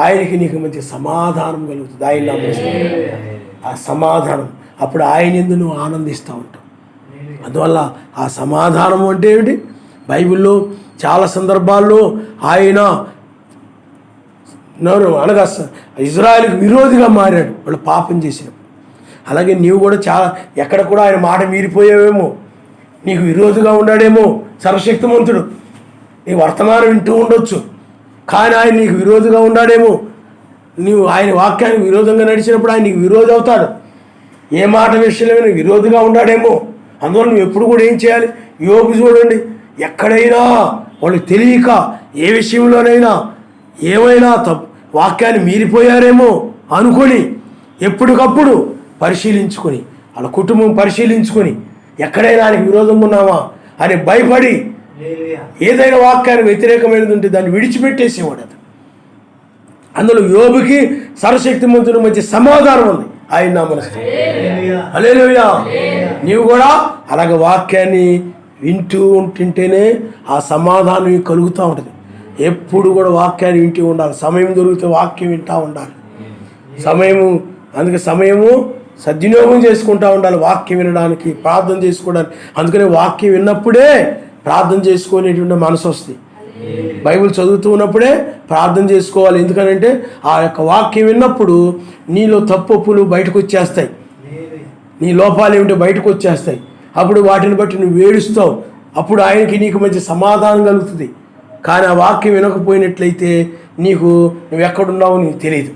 S1: ఆయనకి నీకు మధ్య సమాధానం కలుగుతుంది. ఆయన ఆ సమాధానం అప్పుడు ఆయన యందు నువ్వు ఆనందిస్తూ ఉంటావు. అందువల్ల ఆ సమాధానం అంటే ఏమిటి? బైబిల్లో చాలా సందర్భాల్లో ఆయన అనగా ఇజ్రాయెల్కి విరోధిగా మారాడు వాళ్ళు పాపం చేసినప్పుడు. అలాగే నీవు కూడా చాలా ఎక్కడ కూడా ఆయన మాట మీరిపోయావేమో, నీకు విరోధిగా ఉన్నాడేమో సర్వశక్తిమంతుడు. నీ వర్తమానం వింటూ ఉండొచ్చు, కానీ ఆయన నీకు విరోధిగా ఉన్నాడేమో. నీవు ఆయన వాక్యానికి విరోధంగా నడిచినప్పుడు ఆయన నీకు విరోధి అవుతాడు. ఏ మాట విషయంలో నీకు విరోధిగా ఉన్నాడేమో. అందువల్ల నువ్వు ఎప్పుడు కూడా ఏం చేయాలి? యోబు చూడండి, ఎక్కడైనా వాళ్ళు తెలియక ఏ విషయంలోనైనా ఏమైనా వాక్యాన్ని మీరిపోయారేమో అనుకొని ఎప్పటికప్పుడు పరిశీలించుకొని, వాళ్ళ కుటుంబం పరిశీలించుకొని, ఎక్కడైనా ఆయనకు విరోధంగా ఉన్నామా అని భయపడి ఏదైనా వాక్యానికి వ్యతిరేకమైనది ఉంటే దాన్ని విడిచిపెట్టేసేవాడు అతను. అందులో యోబుకి సర్వశక్తిమంతుని మధ్య సమాధానం ఉంది. ఆయన నామస్తు హల్లెలూయా. నీవు కూడా అలాగే వాక్యాన్ని వింటూ ఉంటుంటేనే ఆ సమాధానం కలుగుతూ ఉంటుంది. ఎప్పుడు కూడా వాక్యాన్ని వింటూ ఉండాలి. సమయం దొరికితే వాక్యం వింటూ ఉండాలి. అందుకే సమయము సద్వినియోగం చేసుకుంటూ ఉండాలి. వాక్యం వినడానికి, ప్రార్థన చేసుకోవడానికి. అందుకనే వాక్యం విన్నప్పుడే ప్రార్థన చేసుకునేటువంటి మనసు వస్తుంది. బైబిల్ చదువుతూ ఉన్నప్పుడే ప్రార్థన చేసుకోవాలి. ఎందుకనంటే ఆ యొక్క వాక్యం విన్నప్పుడు నీలో తప్పులు బయటకు వచ్చేస్తాయి, నీ లోపాలు ఏమిటో బయటకు వచ్చేస్తాయి. అప్పుడు వాటిని బట్టి నువ్వు ఏడుస్తావు. అప్పుడు ఆయనకి నీకు మంచి సమాధానం కలుగుతుంది. కానీ ఆ వాక్యం వినకపోయినట్లయితే నువ్వు ఎక్కడున్నావో నీకు తెలియదు.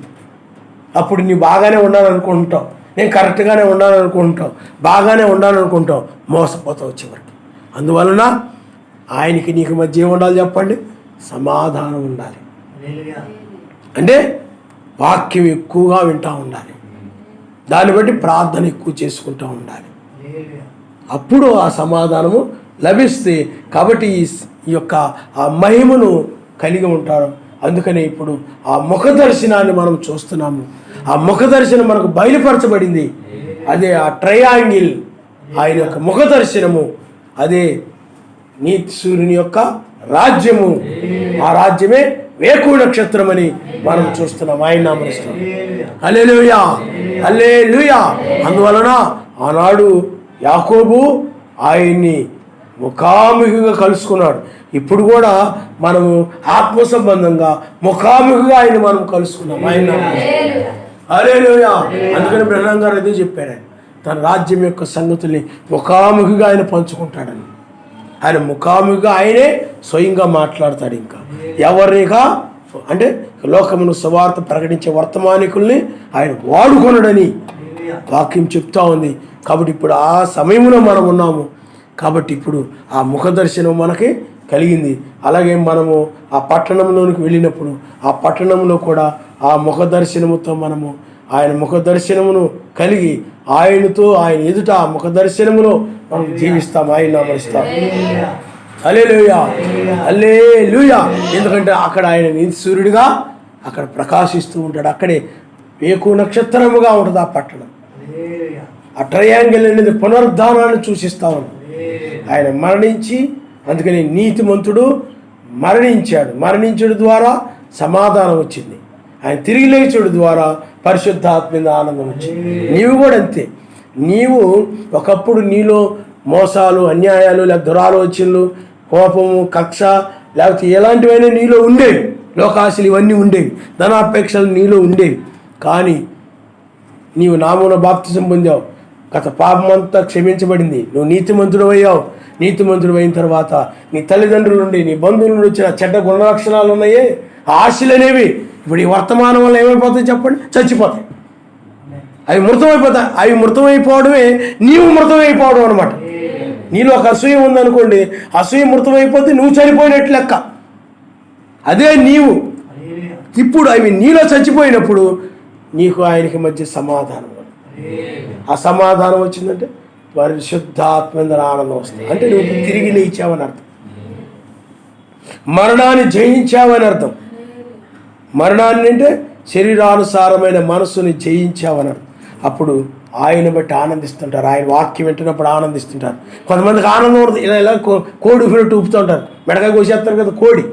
S1: అప్పుడు నీవు బాగానే ఉండాలనుకుంటావు, నేను కరెక్ట్గానే ఉండాలనుకుంటావు, బాగానే ఉండాలనుకుంటావు, మోసపోతావు చివరికి. అందువలన ఆయనకి నీకు మధ్య ఏం ఉండాలి చెప్పండి? సమాధానం ఉండాలి. అంటే వాక్యం ఎక్కువగా వింటూ ఉండాలి, దాన్ని బట్టి ప్రార్థన ఎక్కువ చేసుకుంటూ ఉండాలి. అప్పుడు ఆ సమాధానము లభిస్తే. కాబట్టి ఈ యొక్క ఆ మహిమను కలిగి ఉంటారు. అందుకనే ఇప్పుడు ఆ ముఖ దర్శనాన్ని మనం చూస్తున్నాము. ఆ ముఖ దర్శనం మనకు బయలుపరచబడింది. అదే ఆ ట్రయాంగిల్, ఆయన యొక్క ముఖ దర్శనము, అదే నీతి సూర్యుని యొక్క రాజ్యము. ఆ రాజ్యమే వేకువ నక్షత్రం అని మనం చూస్తున్నాం. ఆయన నామస్తున్నాం. హల్లెలూయా, హల్లెలూయా. అందువలన ఆనాడు యాకోబు ఆయన్ని ముఖాముఖిగా కలుసుకున్నాడు. ఇప్పుడు కూడా మనము ఆత్మ సంబంధంగా ముఖాముఖిగా ఆయన మనం కలుసుకున్నాం. ఆయన హల్లెలూయా. అందుకని బ్రహ్మం గారు అదే చెప్పాడు, తన రాజ్యం యొక్క సంగతుల్ని ముఖాముఖిగా ఆయన పంచుకుంటాడని. ఆయన ముఖాముఖిగా ఆయనే స్వయంగా మాట్లాడతాడు. ఇంకా ఎవరినిగా అంటే లోకమును సువార్త ప్రకటించే వర్తమానికుల్ని ఆయన వాడుకొనడని వాక్యం చెప్తా ఉంది. కాబట్టి ఇప్పుడు ఆ సమయంలో మనం ఉన్నాము. కాబట్టి ఇప్పుడు ఆ ముఖ దర్శనం మనకి కలిగింది. అలాగే మనము ఆ పట్టణంలోనికి వెళ్ళినప్పుడు ఆ పట్టణంలో కూడా ఆ ముఖ దర్శనముతో మనము ఆయన ముఖ దర్శనమును కలిగి ఆయనతో ఆయన ఎదుట ఆ ముఖ దర్శనములో మనం జీవిస్తాం, ఆయన నామరిస్తాం. హల్లెలూయా, హల్లెలూయా. ఎందుకంటే అక్కడ ఆయన నీతి సూర్యుడిగా అక్కడ ప్రకాశిస్తూ ఉంటాడు. అక్కడే వేకువ నక్షత్రముగా ఉంటుంది ఆ పట్టణం. ఆ ట్రయాంగిల్ అనేది పునరుద్ధానాన్ని సూచిస్తూ ఉంది. ఆయన మరణించి, అందుకని నీతిమంతుడు మరణించాడు. మరణించడం ద్వారా సమాధానం వచ్చింది. ఆయన తిరిగి లేచడం ద్వారా పరిశుద్ధాత్మ మీద ఆనందం వచ్చింది. నీవు కూడా అంతే. నీవు ఒకప్పుడు నీలో మోసాలు, అన్యాయాలు, లేకపోతే దురాలోచనలు, కోపము, కక్ష, లేకపోతే ఎలాంటివైనా నీలో ఉండేవి. లోకాశలు ఇవన్నీ ఉండేవి, ధనాపేక్షలు నీలో ఉండేవి. కానీ నీవు నామమున బాప్తిసం పొందావు, గత పాపమంతా క్షమించబడింది, నువ్వు నీతిమంతుడు అయ్యావు. నీతిమంతుడు అయిన తర్వాత నీ తల్లిదండ్రుల నుండి, నీ బంధువుల నుండి వచ్చిన చెడ్డ గుణలక్షణాలు ఉన్నాయే, ఆశలు అనేవి ఇప్పుడు ఈ వర్తమానం వల్ల ఏమైపోతాయి చెప్పండి? చచ్చిపోతాయి. అవి మృతమైపోతాయి. అవి మృతమైపోవడమే నీవు మృతమైపోవడం అనమాట. నీలో ఒక అసూయ ఉందనుకోండి, అసూయ మృతమైపోతే నువ్వు చనిపోయినట్లు లెక్క. అదే నీవు. ఇప్పుడు అవి నీలో చచ్చిపోయినప్పుడు నీకు ఆయనకి మధ్య సమాధానం. ఆ సమాధానం వచ్చిందంటే పరిశుద్ధాత్మ ఆనందం వస్తుంది. అంటే నువ్వు తిరిగి లేచావని అర్థం, మరణాన్ని జయించావని అర్థం. మరణాన్ని అంటే శరీరానుసారమైన మనస్సుని జయించావని అర్థం. అప్పుడు ఆయన బట్టి ఆనందిస్తుంటారు. ఆయన వాక్యం వింటున్నప్పుడు ఆనందిస్తుంటారు. కొంతమందికి ఆనందం ఉంటుంది, ఇలా ఇలా కోడి ఊపినట్టు ఊపుతూ ఉంటారు. మెడకాయ కోసేస్తారు కదా కోడి.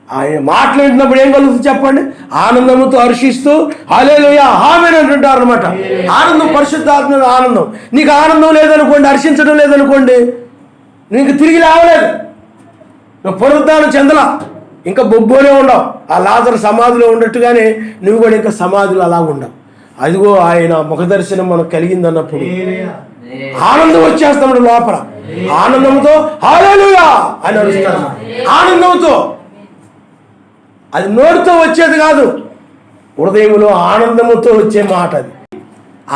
S1: ఆయన మాట్లాడినప్పుడు ఏం కలుగుతుంది చెప్పండి? ఆనందముతో హర్షిస్తూ హల్లెలూయా ఆమేన్ అంటుంటారు అనమాట. ఆనందం, పరిశుద్ధాత్మ ఆనందం. నీకు ఆనందం లేదనుకోండి, హర్షించడం లేదనుకోండి, నువ్వు ఇంక తిరిగి లేవలేదు, నువ్వు పునరుద్ధానం చెందలా, ఇంకా బొబ్బోనే ఉండవు. ఆ లాజరు సమాధిలో ఉన్నట్టుగానే నువ్వు కూడా ఇంకా సమాధిలో అలా ఉండవు. అదిగో ఆయన ముఖ దర్శనం మనకు కలిగింది అన్నప్పుడు ఆనందం వచ్చేస్తాడు లోపల. ఆనందంతో హల్లెలూయా అని అరుస్తారు. ఆనందంతో. అది నోటితో వచ్చేది కాదు, హృదయంలో ఆనందముతో వచ్చే మాట అది.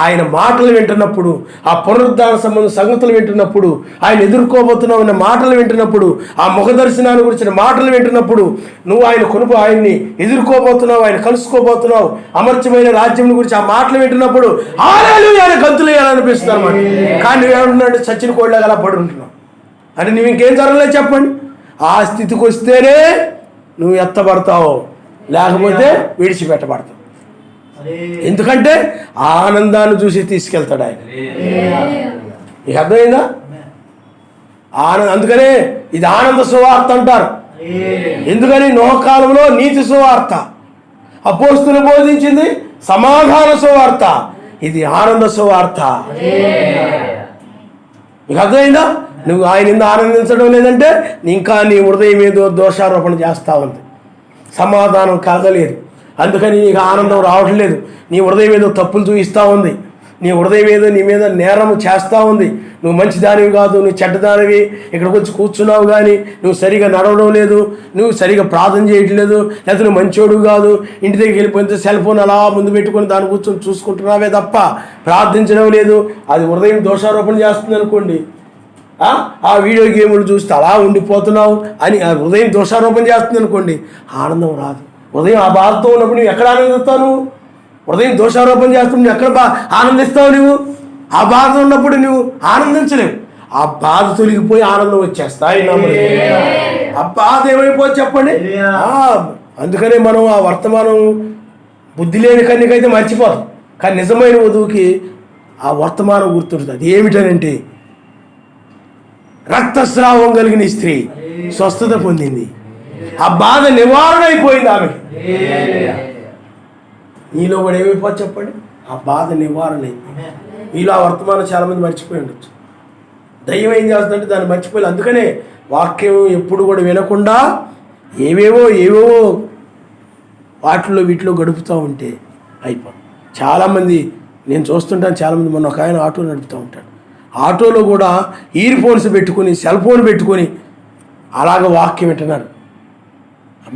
S1: ఆయన మాటలు వింటున్నప్పుడు, ఆ పునరుద్ధాన సంబంధ సంగతులు వింటున్నప్పుడు, ఆయన ఎదుర్కోబోతున్న మాటలు వింటున్నప్పుడు, ఆ ముఖ దర్శనాన్ని గురించిన మాటలు వింటున్నప్పుడు, నువ్వు ఆయన్ని ఎదుర్కోబోతున్నావు, ఆయన కలుసుకోబోతున్నావు, అమర్చమైన రాజ్యం గురించి ఆ మాటలు వింటున్నప్పుడు హల్లెలూయా అని గంతులు వేయాలనిపిస్తుంది అన్నమాట. కానీ నువ్వేమంటున్నాడు, చచ్చిన కోళ్ళగా అలా పడి ఉంటున్నావు అంటే నువ్వు ఇంకేం జరగలేదు చెప్పండి. ఆ స్థితికి వస్తేనే నువ్వు ఎత్తబడతావు, లేకపోతే విడిచిపెట్టబడతావు. ఎందుకంటే ఆనందాన్ని చూసి తీసుకెళ్తాడు ఆయన. నీకు అర్థమైందా? అందుకనే ఇది ఆనంద సువార్త అంటారు. ఎందుకని నోకాలంలో నీతి సువార్త, అపోస్తులు బోధించింది సమాధాన సువార్త, ఇది ఆనంద సువార్త. నీకు అర్థమైందా? నువ్వు ఆయన ఆనందించడం లేదంటే ఇంకా నీ హృదయం ఏదో దోషారోపణ చేస్తూ ఉంది, సమాధానం కలగలేదు. అందుకని నీకు ఆనందం రావటం లేదు. నీ హృదయం ఏదో తప్పులు చూపిస్తూ ఉంది, నీ హృదయం ఏదో నీ మీద నేరం చేస్తూ ఉంది. నువ్వు మంచిదానివి కాదు, నువ్వు చెడ్డదానివి, ఇక్కడికి వచ్చి కూర్చున్నావు కానీ నువ్వు సరిగా నడవడం లేదు, నువ్వు సరిగా ప్రార్థన చేయట్లేదు, లేకపోతే నువ్వు మంచోడు కాదు, ఇంటి దగ్గరికి వెళ్ళిపోతే సెల్ ఫోన్ అలా ముందు పెట్టుకొని దాని కూర్చొని చూసుకుంటున్నావే తప్ప ప్రార్థించడం లేదు. అది హృదయం దోషారోపణ చేస్తుంది అనుకోండి. ఆ వీడియో గేములు చూస్తే అలా ఉండిపోతున్నావు అని ఆ హృదయం దోషారోపణ చేస్తుంది అనుకోండి, ఆనందం రాదు. ఉదయం ఆ బాధతో ఉన్నప్పుడు నువ్వు ఎక్కడ ఆనందిస్తావు? నువ్వు ఉదయం దోషారోపణ చేస్తూ నువ్వు ఎక్కడ ఆనందిస్తావు? నువ్వు ఆ బాధ ఉన్నప్పుడు నువ్వు ఆనందించలేవు. ఆ బాధ తొలగిపోయి ఆనందం వచ్చేస్తాయి. ఆ బాధ ఏమైపోతుంది చెప్పండి. అందుకనే మనం ఆ వర్తమానం బుద్ధి లేని కన్యకైతే మర్చిపోతాం, కానీ నిజమైన వధువుకి ఆ వర్తమానం గుర్తుంటుంది. అది ఏమిటనంటే రక్తస్రావం కలిగిన స్త్రీ స్వస్థత పొందింది, ఆ బాధ నివారణ అయిపోయింది ఆమెకి. నీలో కూడా ఏమైపోతుంది చెప్పండి, ఆ బాధ నివారణ అయిపోయింది. మీలో ఆ వర్తమానం చాలామంది మర్చిపోయి ఉండొచ్చు. దయ్యం ఏం చేస్తుందంటే దాన్ని మర్చిపోయి, అందుకనే వాక్యం ఎప్పుడు కూడా వినకుండా ఏవేవో వీటిలో గడుపుతూ ఉంటే అయిపోతుంది. చాలామంది నేను చూస్తుంటాను, చాలామంది మొన్న ఒక ఆయన ఆటో నడుపుతూ ఉంటాడు. ఆటోలో కూడా ఇయర్ ఫోన్స్ పెట్టుకొని, సెల్ ఫోన్ పెట్టుకొని అలాగ వాక్యం వింటున్నారు.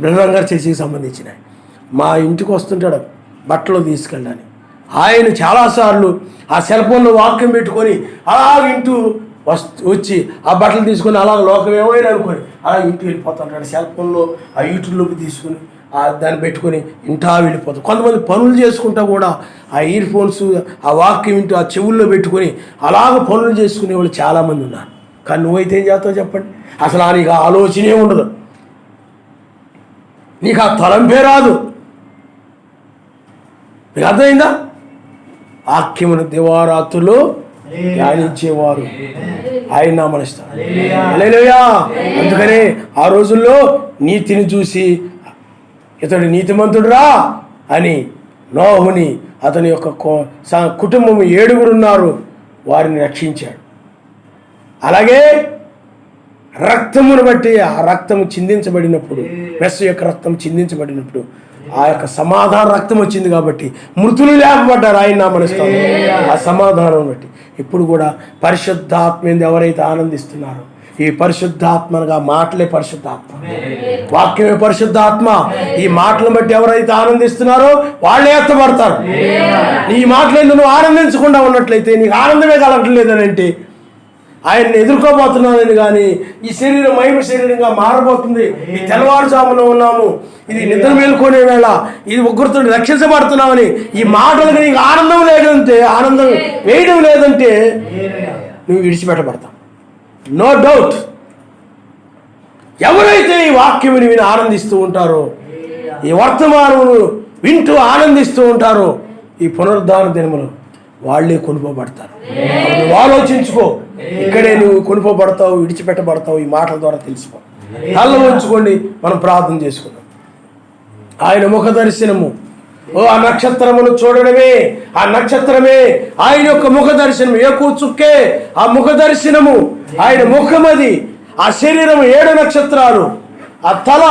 S1: బ్రహ్మం గారు చర్చికి సంబంధించిన మా ఇంటికి వస్తుంటాడు బట్టలు తీసుకెళ్ళడానికి. ఆయన చాలాసార్లు ఆ సెల్ ఫోన్లో వాక్యం పెట్టుకొని అలా వింటూ వచ్చి ఆ బట్టలు తీసుకొని అలా లోకం ఏమైనా అనుకొని అలా ఇంటికి వెళ్ళిపోతుంటాడు. సెల్ ఫోన్లో ఆ యూట్యూబ్లోకి తీసుకొని దాన్ని పెట్టుకొని ఇంటా వెళ్ళిపోతాం. కొంతమంది పనులు చేసుకుంటా కూడా ఆ ఇయర్ ఫోన్స్ ఆ వాక్యం వింటూ ఆ చెవుల్లో పెట్టుకొని అలాగ పనులు చేసుకునే వాళ్ళు చాలామంది ఉన్నారు. కానీ నువ్వైతే ఏం చేస్తావు చెప్పండి? అసలు నీకు ఆలోచనే ఉండదు, నీకు ఆ తలంపే రాదు. మీకు అర్థమైందా? వాక్యమును దివారాత్రులు ధ్యానించేవారు ఆయన నామనిస్తారు. హల్లెలూయా. అందుకనే ఆ రోజుల్లో నీతిని చూసి ఇతడు నీతిమంతుడురా అని నోహుని అతని యొక్క కుటుంబం 7 ఉన్నారు, వారిని రక్షించాడు. అలాగే రక్తమును బట్టి ఆ రక్తము చిందించబడినప్పుడు, మెస్సు యొక్క రక్తం చిందించబడినప్పుడు ఆ యొక్క సమాధాన రక్తం వచ్చింది కాబట్టి మృతులు లేకపోడ్డారు. ఆయన నామనిస్తారు. ఆ సమాధానం బట్టి ఇప్పుడు కూడా పరిశుద్ధాత్మ ఎవరైతే ఆనందిస్తున్నారో, ఈ పరిశుద్ధాత్మగా మాటలే పరిశుద్ధాత్మ, వాక్యమే పరిశుద్ధాత్మ. ఈ మాటలను బట్టి ఎవరైతే ఆనందిస్తున్నారో వాళ్ళే ఎత్తబడతారు. ఈ మాటలు నువ్వు ఆనందించకుండా ఉన్నట్లయితే, నీకు ఆనందమే కలగటం లేదని అంటే ఆయన్ని ఎదుర్కోబోతున్నానని కానీ ఈ శరీరం మహిమ శరీరంగా మారబోతుంది. ఈ తెల్లవారుజాములో ఉన్నాము, ఇది నిద్ర మేలుకునే వేళ, ఇది ఉగ్రతను రక్షించబడుతున్నామని ఈ మాటలకు నీకు ఆనందం లేదంటే, ఆనందం వేయడం లేదంటే నువ్వు విడిచిపెట్టబడతావు. No doubt. ఎవరైతే ఈ వాక్యం విని ఆనందిస్తూ ఉంటారో, ఈ వర్తమానమును వింటూ ఆనందిస్తూ ఉంటారో, ఈ పునరుద్ధాన దినములు వాళ్ళే కొనుకోబడతారు. నువ్వు ఆలోచించుకో, ఇక్కడే నువ్వు కొనుకోబడతావు, విడిచిపెట్టబడతావు. ఈ మాటల ద్వారా తెలిసిపో. కళ్ళు ఉంచుకోండి, మనం ప్రార్థన చేసుకుందాం. ఆయన ముఖ దర్శనము, ఆ నక్షత్రమును చూడడమే, ఆ నక్షత్రమే ఆయన యొక్క ముఖ దర్శనం. ఏకూ చుక్కే ఆ ముఖ దర్శనము, ఆయన ముఖమది, ఆ శరీరము 7 నక్షత్రాలు, ఆ తల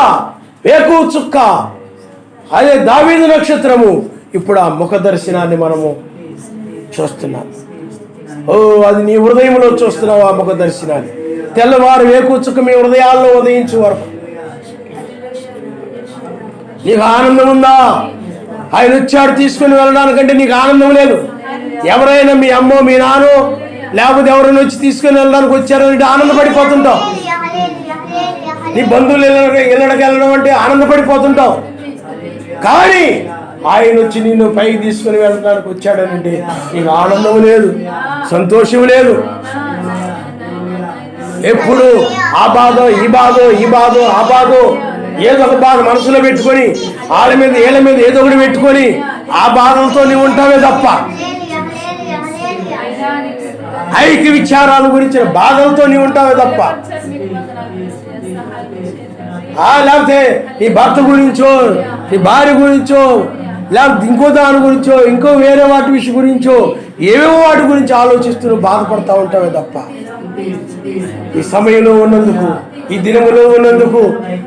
S1: ఏకూ చుక్క, అదే దావీదు నక్షత్రము. ఇప్పుడు ఆ ముఖ దర్శనాన్ని మనము చూస్తున్నాం. అది నీ హృదయంలో చూస్తున్నావు ఆ ముఖ దర్శనాన్ని. తెల్లవారు వేకూచుకు మీ హృదయాల్లో ఉదయించే వరకు. నీకు ఆనందం ఉందా? ఆయన వచ్చాడు తీసుకుని వెళ్ళడానికంటే నీకు ఆనందం లేదు. ఎవరైనా మీ అమ్మో మీ నాన్నో లేకపోతే ఎవరైనా వచ్చి తీసుకుని వెళ్ళడానికి వచ్చారంటే ఆనందపడిపోతుంటావు. నీ బంధువులు ఇళ్ళకి వెళ్ళడం అంటే ఆనందపడిపోతుంటావు. కానీ ఆయన వచ్చి నిన్ను పైకి తీసుకుని వెళ్ళడానికి వచ్చాడనంటే నీకు ఆనందం లేదు, సంతోషం లేదు. ఎప్పుడు ఆ బాధ ఈ బాధ ఈ బాధ ఆ బాధ ఏదో ఒక బాధ మనసులో పెట్టుకొని వాళ్ళ మీద వీళ్ళ మీద ఏదో ఒకటి పెట్టుకొని ఆ బాధలతో నీవు ఉంటావే తప్ప, ఐక్య విచారాల గురించిన బాధలతో నీవు ఉంటావే తప్ప, లేకపోతే నీ భర్త గురించో నీ భార్య గురించో లేకపోతే ఇంకో దాని గురించో ఇంకో వేరే వాటి విషయం గురించో ఏవేవో వాటి గురించి ఆలోచిస్తూ బాధపడతా ఉంటావే తప్ప, ఈ సమయంలో ఉన్నందుకు ఈ దినములో ఉన్నందుకు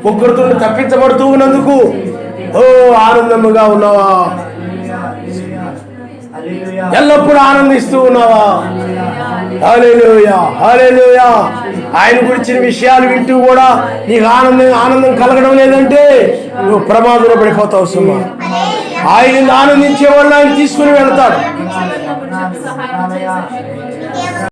S1: ముగ్గురుతో తప్పించబడుతూ ఉన్నందుకు ఆనందముగా ఉన్నావా? ఎల్లప్పుడూ ఆనందిస్తూ ఉన్నావా? హల్లెలూయా హల్లెలూయా. ఆయన గురించిన విషయాలు వింటూ కూడా నీకు ఆనందం కలగడం లేదంటే నువ్వు ప్రమాదంలో పడిపోతావు సుమా. ఆయన ఆనందించే వాళ్ళు ఆయన తీసుకుని వెళ్తాడు.